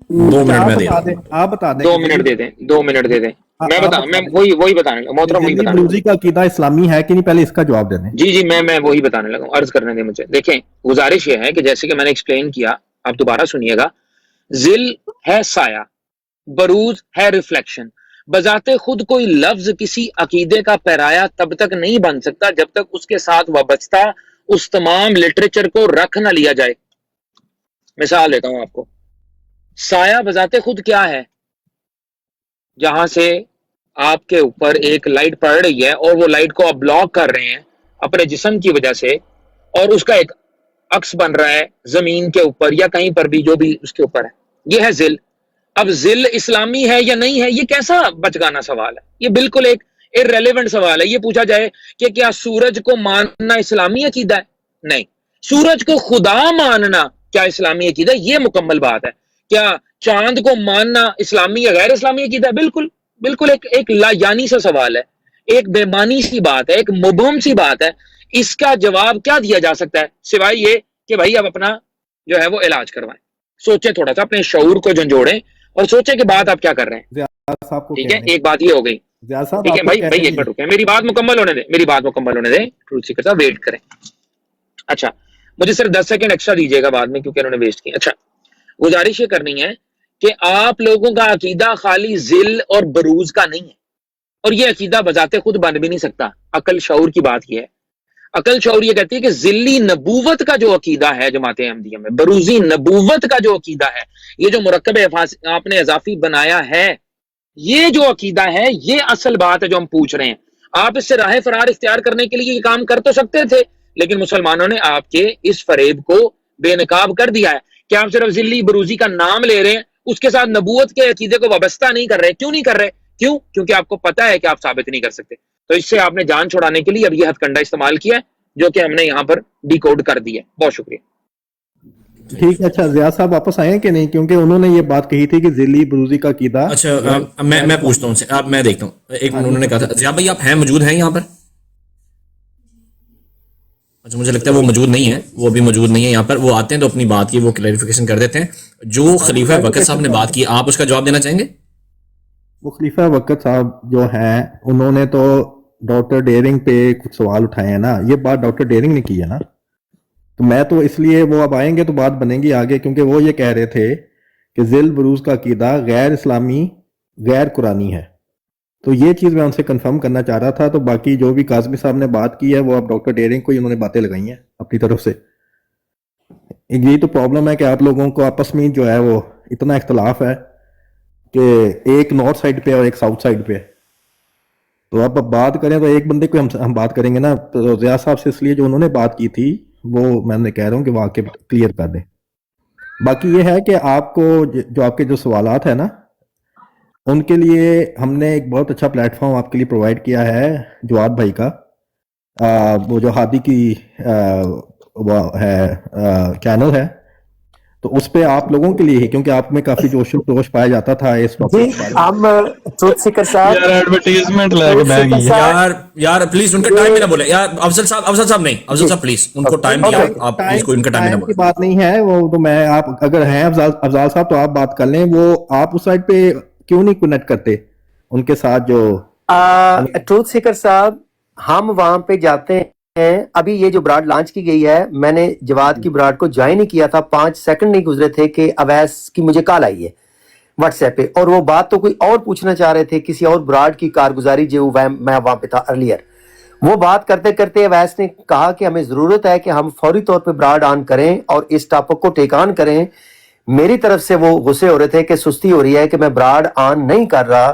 B: 2 منٹ
I: آپ
B: میں دے
I: بتا
B: رہا
I: دیں,
B: ہوں.
I: آپ بتا دیں
H: 2
I: کہ
H: منٹ دے دیں, 2 منٹ دے دیں. میں
I: آپ بتا دیں
H: وہی بتانے لگا,
I: کہ
H: محترم وہی
I: ذلی
H: بتانے
I: بروزی
H: لگا.
I: کا عقیدہ اسلامی ہے کہ نہیں, پہلے اس کا جواب دے دیں.
H: جی میں وہی بتانے لگا ہوں, عرض کرنے دیں مجھے. دیکھیں, گزارش یہ ہے کہ جیسے کہ میں نے ایکسپلین کیا, آپ دوبارہ سنیے گا. ذل ہے سایہ, بروز ہے ریفلیکشن. بذات خود کوئی لفظ کسی عقیدے کا پیرایا تب تک نہیں بن سکتا جب تک اس کے ساتھ وابستہ اس تمام لٹریچر کو رکھ نہ لیا جائے. مثال دیتا ہوں آپ کو. سایہ بذات خود کیا ہے؟ جہاں سے آپ کے اوپر ایک لائٹ پڑ رہی ہے اور وہ لائٹ کو آپ بلاک کر رہے ہیں اپنے جسم کی وجہ سے, اور اس کا ایک عکس بن رہا ہے زمین کے اوپر یا کہیں پر بھی جو بھی اس کے اوپر ہے. یہ ہے ذل. اب ذل اسلامی ہے یا نہیں ہے, یہ کیسا بچگانا سوال ہے. یہ بالکل ایک irrelevant سوال ہے. یہ پوچھا جائے کہ کیا سورج کو ماننا اسلامی عقیدہ ہے؟ نہیں. سورج کو خدا ماننا کیا اسلامی عقیدہ ہے؟ یہ مکمل بات ہے. کیا چاند کو ماننا اسلامی یا غیر اسلامی عقیدہ ہے؟ بالکل ایک لا یعنی سا سوال ہے, ایک بے معنی سی بات ہے, ایک مبہم سی بات ہے. اس کا جواب کیا دیا جا سکتا ہے سوائے یہ کہ بھائی آپ اپنا جو ہے وہ علاج کروائیں. سوچیں تھوڑا سا, اپنے شعور کو جھنجھوڑیں اور سوچیں کہ بات آپ کیا کر رہے ہیں.
I: ضیاء صاحب کو
H: ٹھیک
I: کہہ
H: ہے,
I: رہے ہیں,
H: ایک بات یہ ہو گئی.
I: ضیاء صاحب
H: ٹھیک ہے
I: آپ کو
H: بھائی,
I: کہہ رہے
H: ایک
I: ہیں.
H: منٹ رکیں, میری بات مکمل ہونے دیں. ٹروتھ سیکر صاحب ویٹ کریں. اچھا, مجھے صرف 10 سیکنڈ ایکسٹرا دیجیے گا بعد میں, کیونکہ انہوں نے ویسٹ کی. اچھا, گزارش یہ کرنی ہے کہ آپ لوگوں کا عقیدہ خالی ذل اور بروز کا نہیں ہے, اور یہ عقیدہ بذات خود بن بھی نہیں سکتا. عقل شعور کی بات یہ ہے. عقل شعور یہ کہتی ہے کہ ذلی نبوت کا جو عقیدہ ہے جماعت احمدیہ میں, بروزی نبوت کا جو عقیدہ ہے, یہ جو مرکب آپ نے اضافی بنایا ہے, یہ جو عقیدہ ہے, یہ اصل بات ہے جو ہم پوچھ رہے ہیں. آپ اس سے راہ فرار اختیار کرنے کے لیے یہ کام کر تو سکتے تھے, لیکن مسلمانوں نے آپ کے اس فریب کو بے نقاب کر دیا ہے کہ آپ صرف ذلی بروزی کا نام لے رہے ہیں, اس کے ساتھ نبوت کے عقیدے کو وابستہ نہیں کر رہے. کیوں نہیں کر رہے؟ کیونکہ آپ کو پتا ہے کہ آپ ثابت نہیں کر سکتے. تو اس سے آپ نے جان چھڑانے کے لیے اب یہ ہتھ کنڈا استعمال کیا ہے, جو کہ ہم نے یہاں پر ڈی کوڈ کر دیا ہے. بہت شکریہ.
I: ٹھیک ہے. اچھا, ضیاء صاحب واپس آئے ہیں کہ نہیں, کیونکہ انہوں نے یہ بات کہی تھی کہ ذلی بروزی کا عقیدہ.
B: اچھا, میں پوچھتا ہوں ان سے, اب میں دیکھتا ہوں. ایک منٹ, انہوں نے کہا تھا ضیاء بھائی آپ ہیں, موجود ہیں یہاں پر؟ اچھا, مجھے لگتا ہے وہ موجود نہیں ہے, وہ بھی موجود نہیں ہے یہاں پر. وہ آتے ہیں تو اپنی بات کی وہ کلیریفیکیشن کر دیتے ہیں. جو خلیفہ وقت صاحب نے بات کی, آپ اس کا جواب دینا چاہیں گے؟
I: وہ خلیفہ وقت صاحب جو ہیں, انہوں نے تو ڈاکٹر ڈیرنگ پہ کچھ سوال اٹھائے ہیں نا. یہ بات ڈاکٹر ڈیرنگ نے کی ہے نا, تو میں تو اس لیے, وہ اب آئیں گے تو بات بنے گی آگے, کیونکہ وہ یہ کہہ رہے تھے کہ ذل بروز کا عقیدہ غیر اسلامی غیر قرآنی ہے. تو یہ چیز میں ان سے کنفرم کرنا چاہ رہا تھا. تو باقی جو بھی کاظمی صاحب نے بات کی ہے, وہ اب ڈاکٹر ڈیرنگ کو ہی انہوں نے باتیں لگائی ہیں اپنی طرف سے. یہی تو پرابلم ہے کہ آپ لوگوں کو آپس میں جو ہے وہ اتنا اختلاف ہے کہ ایک نارتھ سائڈ پہ اور ایک ساؤتھ سائڈ پہ. تو اب بات کریں تو ایک بندے کو ہم بات کریں گے نا. تو ضیاء صاحب سے اس لیے جو انہوں نے بات کی تھی وہ میں نے کہہ رہا ہوں کہ واقع کلیئر کر دیں. باقی یہ ہے کہ آپ کو جو آپ کے جو سوالات ہیں نا, ان کے لیے ہم نے ایک بہت اچھا پلیٹ فارم آپ کے لیے پرووائڈ کیا ہے, جواد بھائی کا. وہ جو ہادی کی وہ ہے چینل ہے, تو اس پہ آپ لوگوں کے لیے ہی, کیونکہ آپ میں کافی جوش و خروش پایا جاتا تھا اس ٹاپک کے بارے میں.
E: ہم ٹروتھ سیکر صاحب,
C: یار ایڈورٹیزمنٹ لے کے بیٹھ گئی.
B: یار پلیز ان کا ٹائم بھی نہ بولے یار. افضل صاحب نہیں, افضل صاحب پلیز ان کو ٹائم دیا, آپ پلیز کوئی ان کا ٹائم نہ
I: کی
B: بولے.
I: بات نہیں ہے وہ تو. میں آپ اگر ہیں افضال صاحب تو آپ بات کر لیں. وہ آپ اس سائڈ پہ کیوں نہیں کنیکٹ کرتے ان کے ساتھ جو
E: ٹروتھ سیکر صاحب, ہم وہاں پہ جاتے ہیں. ابھی یہ جو براڈ لانچ کی گئی ہے, میں نے جواد کی براڈ کو جوائن ہی کیا تھا, 5 سیکنڈ نہیں گزرے تھے کہ اویس کی مجھے کال آئی ہے واٹس ایپ پہ, اور وہ بات تو کوئی اور پوچھنا چاہ رہے تھے, کسی اور براڈ کی کارگزاری جو میں وہاں پہ تھا ارلیئر. وہ بات کرتے کرتے اویس نے کہا کہ ہمیں ضرورت ہے کہ ہم فوری طور پہ براڈ آن کریں اور اس ٹاپک کو ٹیک آن کریں. میری طرف سے وہ غصے ہو رہے تھے کہ سستی ہو رہی ہے کہ میں براڈ آن نہیں کر رہا.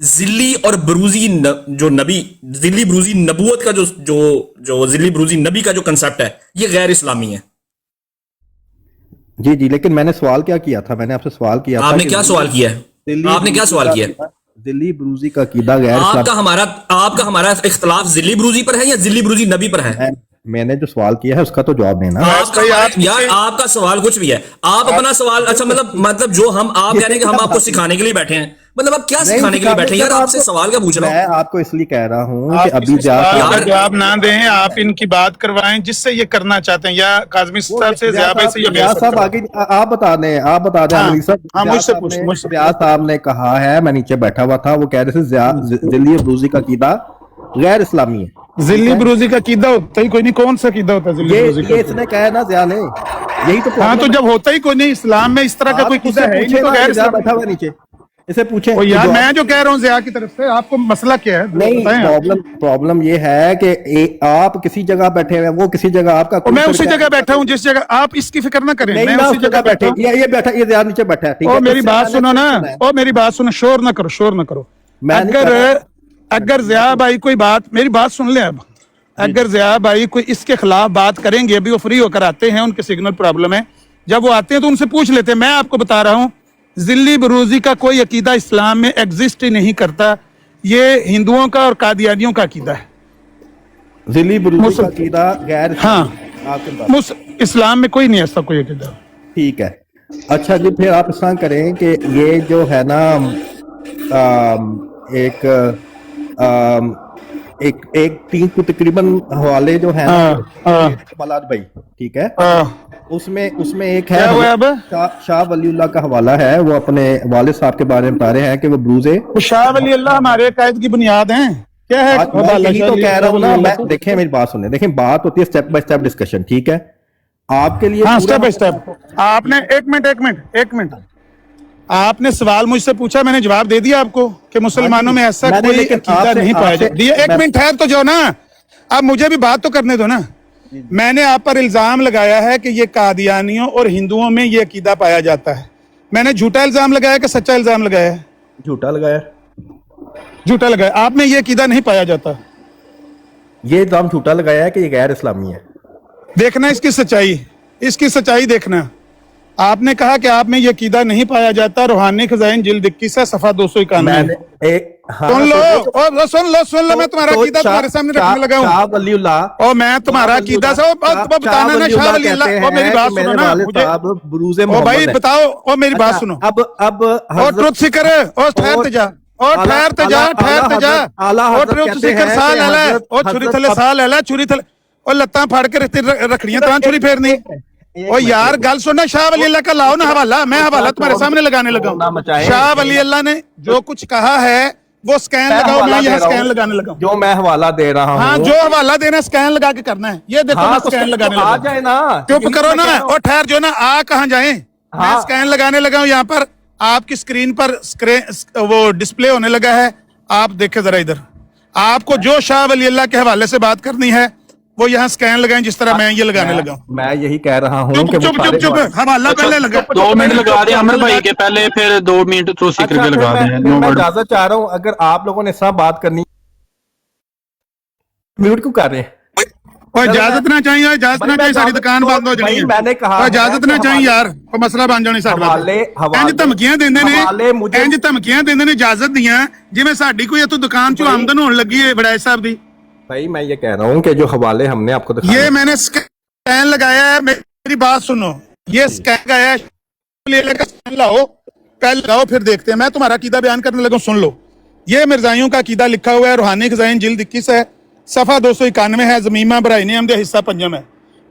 B: ذلی اور بروزی جو نبی، ذلی بروزی نبوت کا جو ذلی بروزی نبی کا جو کنسپٹ ہے یہ غیر اسلامی ہے.
I: جی لیکن میں نے سوال کیا کیا تھا؟ میں نے آپ سے سوال کیا تھا.
B: آپ نے کیا سوال کیا ہے؟ آپ نے کیا سوال کیا؟
I: ذلی بروزی کا عقیدہ غیر اسلامی.
B: آپ کا ہمارا اختلاف ذلی بروزی پر ہے یا ذلی بروزی نبی پر ہے؟
I: میں نے جو سوال کیا ہے اس کا تو جواب دینا.
B: یار آپ کا سوال کچھ بھی ہے، آپ اپنا سوال، اچھا مطلب جو آپ کہہ رہے ہیں کہ ہم آپ کو سکھانے کے لیے بیٹھے ہیں، مطلب آپ کیا سکھانے کے لیے بیٹھے ہیں یار؟ آپ سے سوال کیا پوچھ رہا ہوں؟
I: میں آپ کو اس لیے کہہ رہا ہوں کہ ابھی
G: جواب نہ دیں، آپ ان کی بات کروائیں جس سے یہ کرنا چاہتے ہیں، یا کاظمی صاحب سے، ضیاء بھائی سے، یا
I: ریاض صاحب آگے آپ بتا دیں علی صاحب.
G: مجھ سے پوچھ.
I: ریاض صاحب نے کہا ہے، میں نیچے بیٹھا ہوا تھا، وہ کہہ رہے تھے ذلی بروزی کا عقیدہ غیر اسلامی ہے.
G: ذلی بروزی کا عقیدہ ہوتا ہی کوئی نہیں. کون سا عقیدہ ہوتا ہے ذلی بروزی کا؟
I: یہ اس نے کہا ہے نا ضیاء نے، یہی تو.
G: ہاں تو جب ہوتا ہی کوئی نہیں اسلام میں اس طرح کا کوئی عقیدہ ہے نہیں تو غیر اسلام.
I: بیٹھا ہوا نیچے، اسے پوچھیں
G: یار میں جو کہہ رہا ہوں ضیاء کی طرف سے، آپ کو مسئلہ کیا ہے؟
I: نہیں، پرابلم یہ ہے کہ آپ کسی جگہ بیٹھے ہوئے، وہ کسی جگہ آپ کا.
G: میں اسی جگہ بیٹھا ہوں جس جگہ آپ، اس کی فکر نہ کریں.
I: میں اسی جگہ بیٹھے، یہ بیٹھا، یہ ضیاء نیچے بیٹھا ہے.
G: اور میری بات سنو نا، اور میری بات سنو، شور نہ کرو، شور نہ کرو. اگر ضیاء بھائی کوئی بات، میری بات سن لیں. اب اگر ضیاء بھائی کوئی اس کے خلاف بات کریں گے، ابھی وہ فری ہو کر آتے ہیں، ان کے سگنل پرابلم ہے، جب وہ آتے ہیں تو ان سے پوچھ لیتے ہیں. میں آپ کو بتا رہا ہوں ذلی بروزی کا کوئی عقیدہ اسلام میں ایگزسٹ ہی نہیں کرتا. یہ ہندوؤں کا اور قادیانیوں کا عقیدہ ہے.
I: ذلی بروزی کا عقیدہ غیر،
G: ہاں اسلام میں کوئی نہیں ایسا کوئی عقیدہ.
I: ٹھیک ہے. اچھا جی، پھر آپ اس طرح کریں کہ یہ جو ہے نا ایک تین کو تقریباً حوالے جو ہیں ملاد بھائی، ٹھیک ہے، اس میں ایک ہے شاہ ولی اللہ کا حوالہ ہے. وہ اپنے والد صاحب کے بارے میں بتا رہے ہیں کہ وہ بروزے.
G: شاہ ولی اللہ ہمارے عقائد کی بنیاد ہیں. کیا ہے؟
I: یہی تو کہہ رہا ہوں نا. دیکھیں میری بات سنیں، دیکھیں بات ہوتی ہے اسٹیپ بائی اسٹیپ ڈسکشن، ٹھیک ہے؟ آپ کے لیے
G: اسٹیپ بائی اسٹیپ. آپ نے ایک منٹ آپ نے سوال مجھ سے پوچھا، میں نے جواب دے دیا آپ کو کہ مسلمانوں میں ایسا کوئی عقیدہ نہیں پایا جاتا. ایک منٹ ہے تو جو نا، اب مجھے بھی بات تو کرنے دو نا. میں نے آپ پر الزام لگایا ہے کہ یہ قادیانیوں اور ہندوؤں میں یہ عقیدہ پایا جاتا ہے. میں نے جھوٹا الزام لگایا کہ سچا الزام لگایا ہے؟
I: جھوٹا لگایا.
G: جھوٹا لگایا. آپ نے یہ عقیدہ نہیں پایا جاتا.
I: یہ الزام جھوٹا لگایا ہے کہ یہ غیر اسلامی ہے.
G: دیکھنا اس کی سچائی دیکھنا. آپ نے کہا کہ آپ میں یہ عقیدہ نہیں پایا جاتا. روحانی خزائن جلد 21 صفحہ 291. سن لو میں تمہارا عقیدہ تمہارے سامنے رکھنے لگا ہوں.
I: شاہ ولی اللہ،
G: اور میں تمہارا عقیدہ سے بتانا نا. شاہ ولی اللہ، اور میری بات سنو نا مجھے، اور بھائی بتاؤ، اور میری بات سنو.
I: اب
G: اور ٹروتھ سیکر، اور ٹھہرتے جا، اور ٹروتھ سیکر سال ہے، اور چھری تھلے سال ہے، چھری تھلے، اور لتاں پھاڑ کے رکھنیاں تو چھری پھیرنی. اور یار گل سننا، شاہ ولی اللہ کا لاؤ نا حوالہ. میں حوالہ تمہارے سامنے لگانے لگا ہوں. شاہ ولی اللہ نے جو کچھ کہا ہے وہ سکین لگاؤ. میں یہاں سکین لگانے لگا ہوں.
I: جو میں حوالہ دے رہا ہوں،
G: ہاں جو حوالہ دینا سکین لگا کے کرنا ہے. یہ دیکھو میں سکین لگانے لگا.
I: آ جائے نا،
G: چپ کرو نا، اور ٹھہر جو نا. کہاں جائیں؟ میں سکین لگانے لگا ہوں. یہاں پر آپ کی سکرین پر وہ ڈسپلے ہونے لگا ہے. آپ دیکھیں ذرا ادھر. آپ کو جو شاہ ولی اللہ کے حوالے سے بات کرنی ہے وہ یہاں سکین لگائیں جس طرح میں یہ لگانے لگا ہوں.
I: میں یہی کہہ رہا ہوں کہ
G: چپ حوالہ پہلے لگا.
C: 2 منٹ لگا دیں عمر بھائی کے پہلے، پھر 2 منٹ تو سکر کے لگا دیں.
I: میں اجازت چاہ رہا ہوں، اگر آپ لوگوں نے سب بات کرنی، میوٹ کیوں کر رہے ہیں؟
G: اجازت نہ چاہیے، اجازت نہ چاہیے، ساری دکان بند ہو جانی ہے.
I: میں نے کہا
G: اجازت نہ چاہیے یار، مسئلہ بن جانی. دھمکیاں دیندے نے اجازت دیاں جی میں ساڈی کوئی اتو دکان چوں آمدن ہون لگی ہے بڑائے صاحب دی.
I: بھائی میں یہ کہہ رہا ہوں کہ جو حوالے ہم نے آپ کو دکھائے،
G: یہ میں نے سکین لگایا ہے. میری بات سنو، یہ سکین لگایا ہے. لاؤ پہلے لگاؤ پھر دیکھتے ہیں. میں تمہارا عقیدہ بیان کرنے لگا، سن لو. یہ مرزائیوں کا عقیدہ لکھا ہوا ہے، روحانی خزائن جلد 21 ہے، صفحہ 291 ہے، زمیمہ برائن احمد حصہ 5 ہے.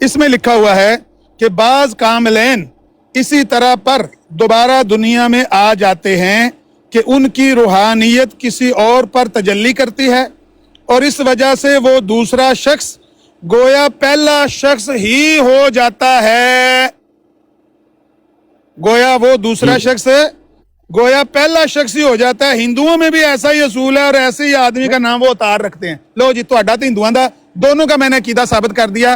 G: اس میں لکھا ہوا ہے کہ بعض کاملین اسی طرح پر دوبارہ دنیا میں آ جاتے ہیں کہ ان کی روحانیت کسی اور پر تجلی کرتی ہے، اور اس وجہ سے وہ دوسرا شخص گویا پہلا شخص ہی ہو جاتا ہے. گویا وہ دوسرا شخص گویا پہلا شخص ہی ہو جاتا ہے. ہندوؤں میں بھی ایسا ہی اصول ہے، اور ایسے ہی آدمی کا نام وہ اتار رکھتے ہیں. لو جی، تو ہندوؤں دا دونوں کا میں نے عقیدہ ثابت کر دیا.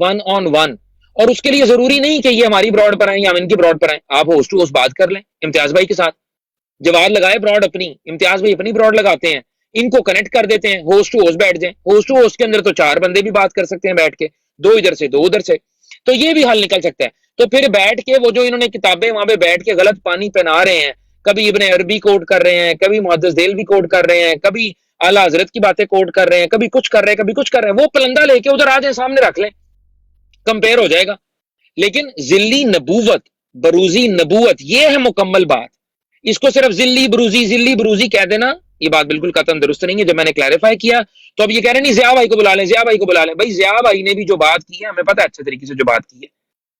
H: 1 on 1, اور اس کے لیے ضروری نہیں کہ یہ ہماری براڈ پر آئیں یا ہم ان کی براڈ پر آئیں. آپ ہوسٹ ٹو ہوسٹ بات کر لیں امتیاز بھائی کے ساتھ. جواد لگائے براڈ اپنی, امتیاز بھائی اپنی براڈ لگاتے ہیں, ان کو کنیکٹ کر دیتے ہیں, ہوسٹ ٹو ہوسٹ بیٹھ جائیں. ہوسٹ ٹو ہوسٹ کے اندر تو 4 بندے بھی بات کر سکتے ہیں بیٹھ کے, 2 ادھر سے 2 ادھر سے, تو یہ بھی حل نکل سکتا ہے. تو پھر بیٹھ کے وہ جو انہوں نے کتابیں وہاں پہ بیٹھ کے غلط پانی پہنا رہے ہیں, کبھی ابن عربی کوٹ کر رہے ہیں, کبھی محدث دہلوی کوٹ کر رہے ہیں, کبھی اعلیٰ حضرت کی باتیں کوٹ کر رہے ہیں, کبھی کچھ کر رہے ہیں, کبھی کچھ کر رہے ہیں, وہ پلندہ لے کے ادھر آ جائیں, سامنے رکھ لیں, کمپیئر ہو جائے گا. لیکن ذلی نبوت, بروزی نبوت, یہ ہے مکمل بات. اس کو صرف ذلی بروزی کہہ دینا, یہ بات بالکل قطعاً درست نہیں ہے. جب میں نے کلیریفائی کیا تو اب یہ کہہ رہے ہیں نہیں ضیاء بھائی کو بلا لیں, ضیاء بھائی کو بلا لیں. بھائی ضیاء بھائی نے بھی جو بات کی ہے ہمیں پتہ ہے اچھے طریقے سے جو بات کی ہے.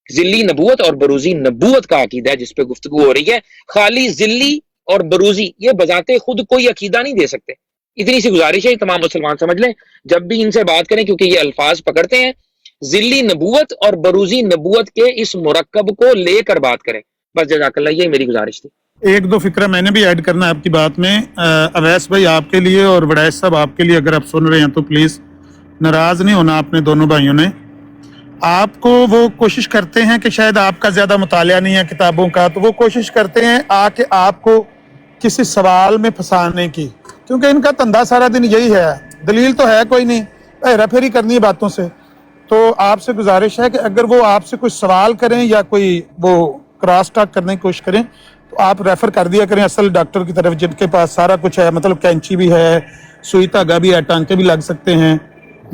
H: ذلی نبوت اور بروزی نبوت کا عقیدہ ہے جس پہ گفتگو ہو رہی ہے. خالی ذلی اور بروزی یہ بذات خود کوئی عقیدہ نہیں دے سکتے. اتنی سی گزارش ہے, تمام مسلمان سمجھ لیں جب بھی ان سے بات کریں, کیونکہ یہ الفاظ پکڑتے ہیں. ذلی نبوت اور بروزی نبوت کے اس مرکب کو لے کر بات کریں. بس جزاک اللہ, یہی میری گزارش تھی.
G: 1-2 فکرہ میں نے بھی ایڈ کرنا ہے آپ کی بات میں. اویس بھائی آپ کے لیے اور وڈائش صاحب آپ کے لیے, اگر آپ سن رہے ہیں تو پلیز ناراض نہیں ہونا آپ نے دونوں بھائیوں نے. آپ کو وہ کوشش کرتے ہیں کہ شاید آپ کا زیادہ مطالعہ نہیں ہے کتابوں کا, تو وہ کوشش کرتے ہیں کہ آپ کو کسی سوال میں پھنسانے کی, کیونکہ ان کا دھندا سارا دن یہی ہے. دلیل تو ہے کوئی نہیں, ہیرا پھیری کرنی ہے باتوں سے. تو آپ سے گزارش ہے کہ اگر وہ آپ سے کوئی سوال کریں یا کوئی وہ کراس ٹاک کرنے کی کوشش کریں تو آپ ریفر کر دیا کریں اصل ڈاکٹر کی طرف, جن کے پاس سارا کچھ ہے, مطلب کینچی بھی ہے, سوئی دھاگا بھی ہے, ٹانکے بھی لگ سکتے ہیں,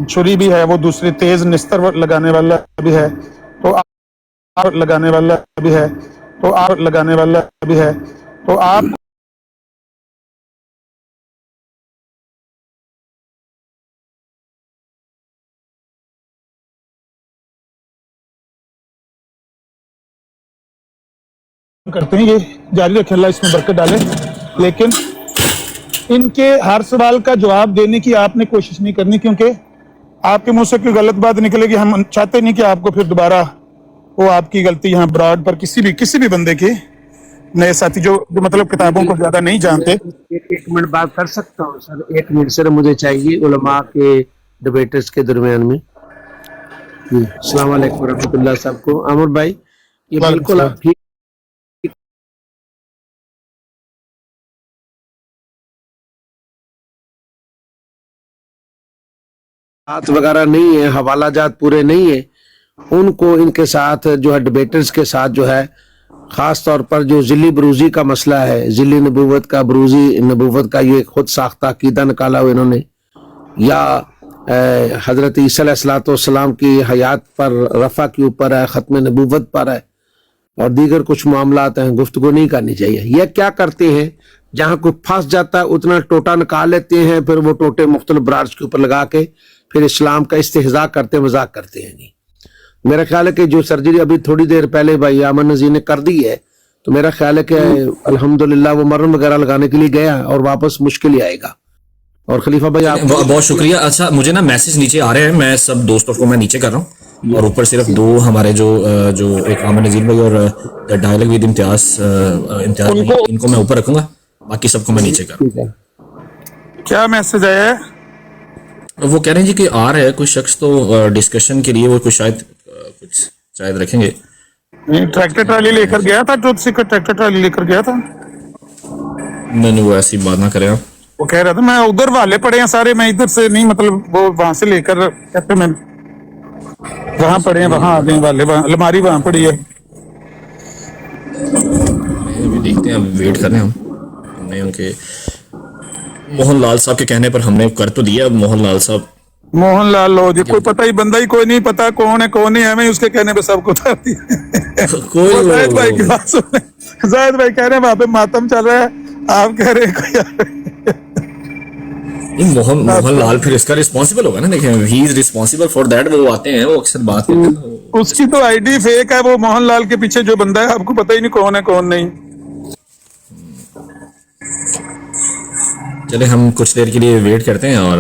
G: چھری بھی ہے, وہ دوسری تیز نستر لگانے والا بھی ہے, تو آپ لگانے والا بھی ہے, تو آپ لگانے والا بھی ہے, تو آپ کرتے ہیں. یہ جاری رکھے, اللہ اس میں برکت ڈالے. لیکن ان کے ہر سوال کا جواب دینے کی آپ نے کوشش نہیں کرنی, کیونکہ آپ کے منہ سے کوئی غلط بات نکلے گی. ہم چاہتے نہیں کہ آپ کو پھر دوبارہ وہ آپ کی غلطی یہاں براڈ پر کسی بھی بندے کے نئے ساتھی جو مطلب کتابوں کو زیادہ نہیں جانتے.
E: 1 منٹ بات کر سکتا ہوں سر؟ 1 منٹ صرف مجھے چاہیے علماء کے ڈیبیٹرز کے درمیان میں. السلام علیکم ورحمۃ اللہ صاحب کو. عامر بھائی یہ بالکل آپ ٹھیک بات وغیرہ نہیں ہے, حوالہ جات پورے نہیں ہیں, ان کو ان کے ساتھ جو ہے ڈیبیٹرز کے ساتھ جو ہے خاص طور پر جو ذلی بروزی کا مسئلہ ہے, ذلی نبوت کا, بروزی نبوت کا, یہ خود ساختہ عقیدہ نکالا ہوا انہوں نے, یا حضرت عیسیٰ علیہ الصلوۃ والسلام کی حیات پر رفع کے اوپر ہے, ختم نبوت پر ہے, اور دیگر کچھ معاملات ہیں, گفتگو نہیں کرنی چاہیے. یہ کیا کرتے ہیں, جہاں کوئی پھنس جاتا ہے اتنا ٹوٹا نکال لیتے ہیں, پھر وہ ٹوٹے مختلف برانچ کے اوپر لگا کے پھر اسلام کا استہزاء کرتے مذاق کرتے ہیں. نہیں, میرا خیال ہے کہ جو سرجری ابھی تھوڑی دیر پہلے بھائی امن نذیر نے کر دی ہے, تو میرا خیال ہے کہ الحمدللہ وہ مرہم وغیرہ لگانے کے لیے گیا اور واپس مشکل ہی آئے گا. اور خلیفہ بھائی آپ
B: بہت شکریہ. اچھا مجھے نا میسج نیچے آ رہے ہیں, میں سب دوستوں کو میں نیچے کر رہا ہوں, اور اوپر صرف 2 ہمارے جو ایک امن نذیر بھائی اور ڈائلاگ ود امتیاز ان کو میں اوپر رکھوں گا, باقی سب کو میں نیچے کر رہا ہوں.
G: کیا میسج آیا ہے؟
B: وہ کہہ رہے ہیں جی کہ آ رہا ہے کوئی شخص تو ڈسکشن کے لیے, وہ کچھ شاید رکھیں گے.
G: ٹریکٹر ٹرالی لے کر گیا تھا, ٹروتھ سیکر ٹریکٹر ٹرالی لے کر گیا تھا.
B: نہیں وہ ایسی بات نہ کریں آپ.
G: وہ کہہ رہا تھا میں ادھر والے پڑے ہیں سارے, میں ادھر سے نہیں, مطلب وہ وہاں سے لے کر کہتے میں وہاں پڑے ہیں, وہاں آ گئے والے, الماری وہاں پڑی ہے.
B: ابھی دیکھتے ہیں, ویٹ کر رہے ہیں ہم نے ان کے موہن لال صاحب کے کہنے پر ہم نے کر تو دیا. موہن لال صاحب,
G: موہن لال لو جی, کوئی پتہ ہی بندہ ہی کوئی نہیں پتا کون ہے کون نہیں ہے, میں اس کے کہنے پہ سب کو اتار دیا. زاہد بھائی کی بات سنیں, زاہد بھائی کہہ رہے ہیں وہاں پہ ماتم چل رہا ہے, آپ کہہ رہے ہیں کوئی
B: موہن لال پھر اس کا رسپانسبل ہوگا نا. دیکھیں ہی از رسپانسبل فار دیٹ. وہ آتے ہیں, وہ اکثر بات کرتے ہیں,
G: اس کی تو آئی ڈی فیک ہے. وہ موہن لال کے پیچھے جو بندہ ہے آپ کو پتہ ہی نہیں کون ہے کون نہیں.
B: چلے ہم کچھ دیر کے لیے ویٹ کرتے ہیں اور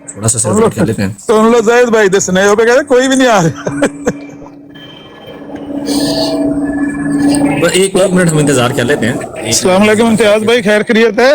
B: تھوڑا سا ویٹ کر لیتے ہیں.
G: سن لو زاہد بھائی دس نئے ہو پہ کہتے کوئی بھی نہیں آ رہا.
B: ایک منٹ ہم انتظار کر لیتے ہیں.
G: السلام علیکم امتیاز بھائی, خیر خیریت ہے؟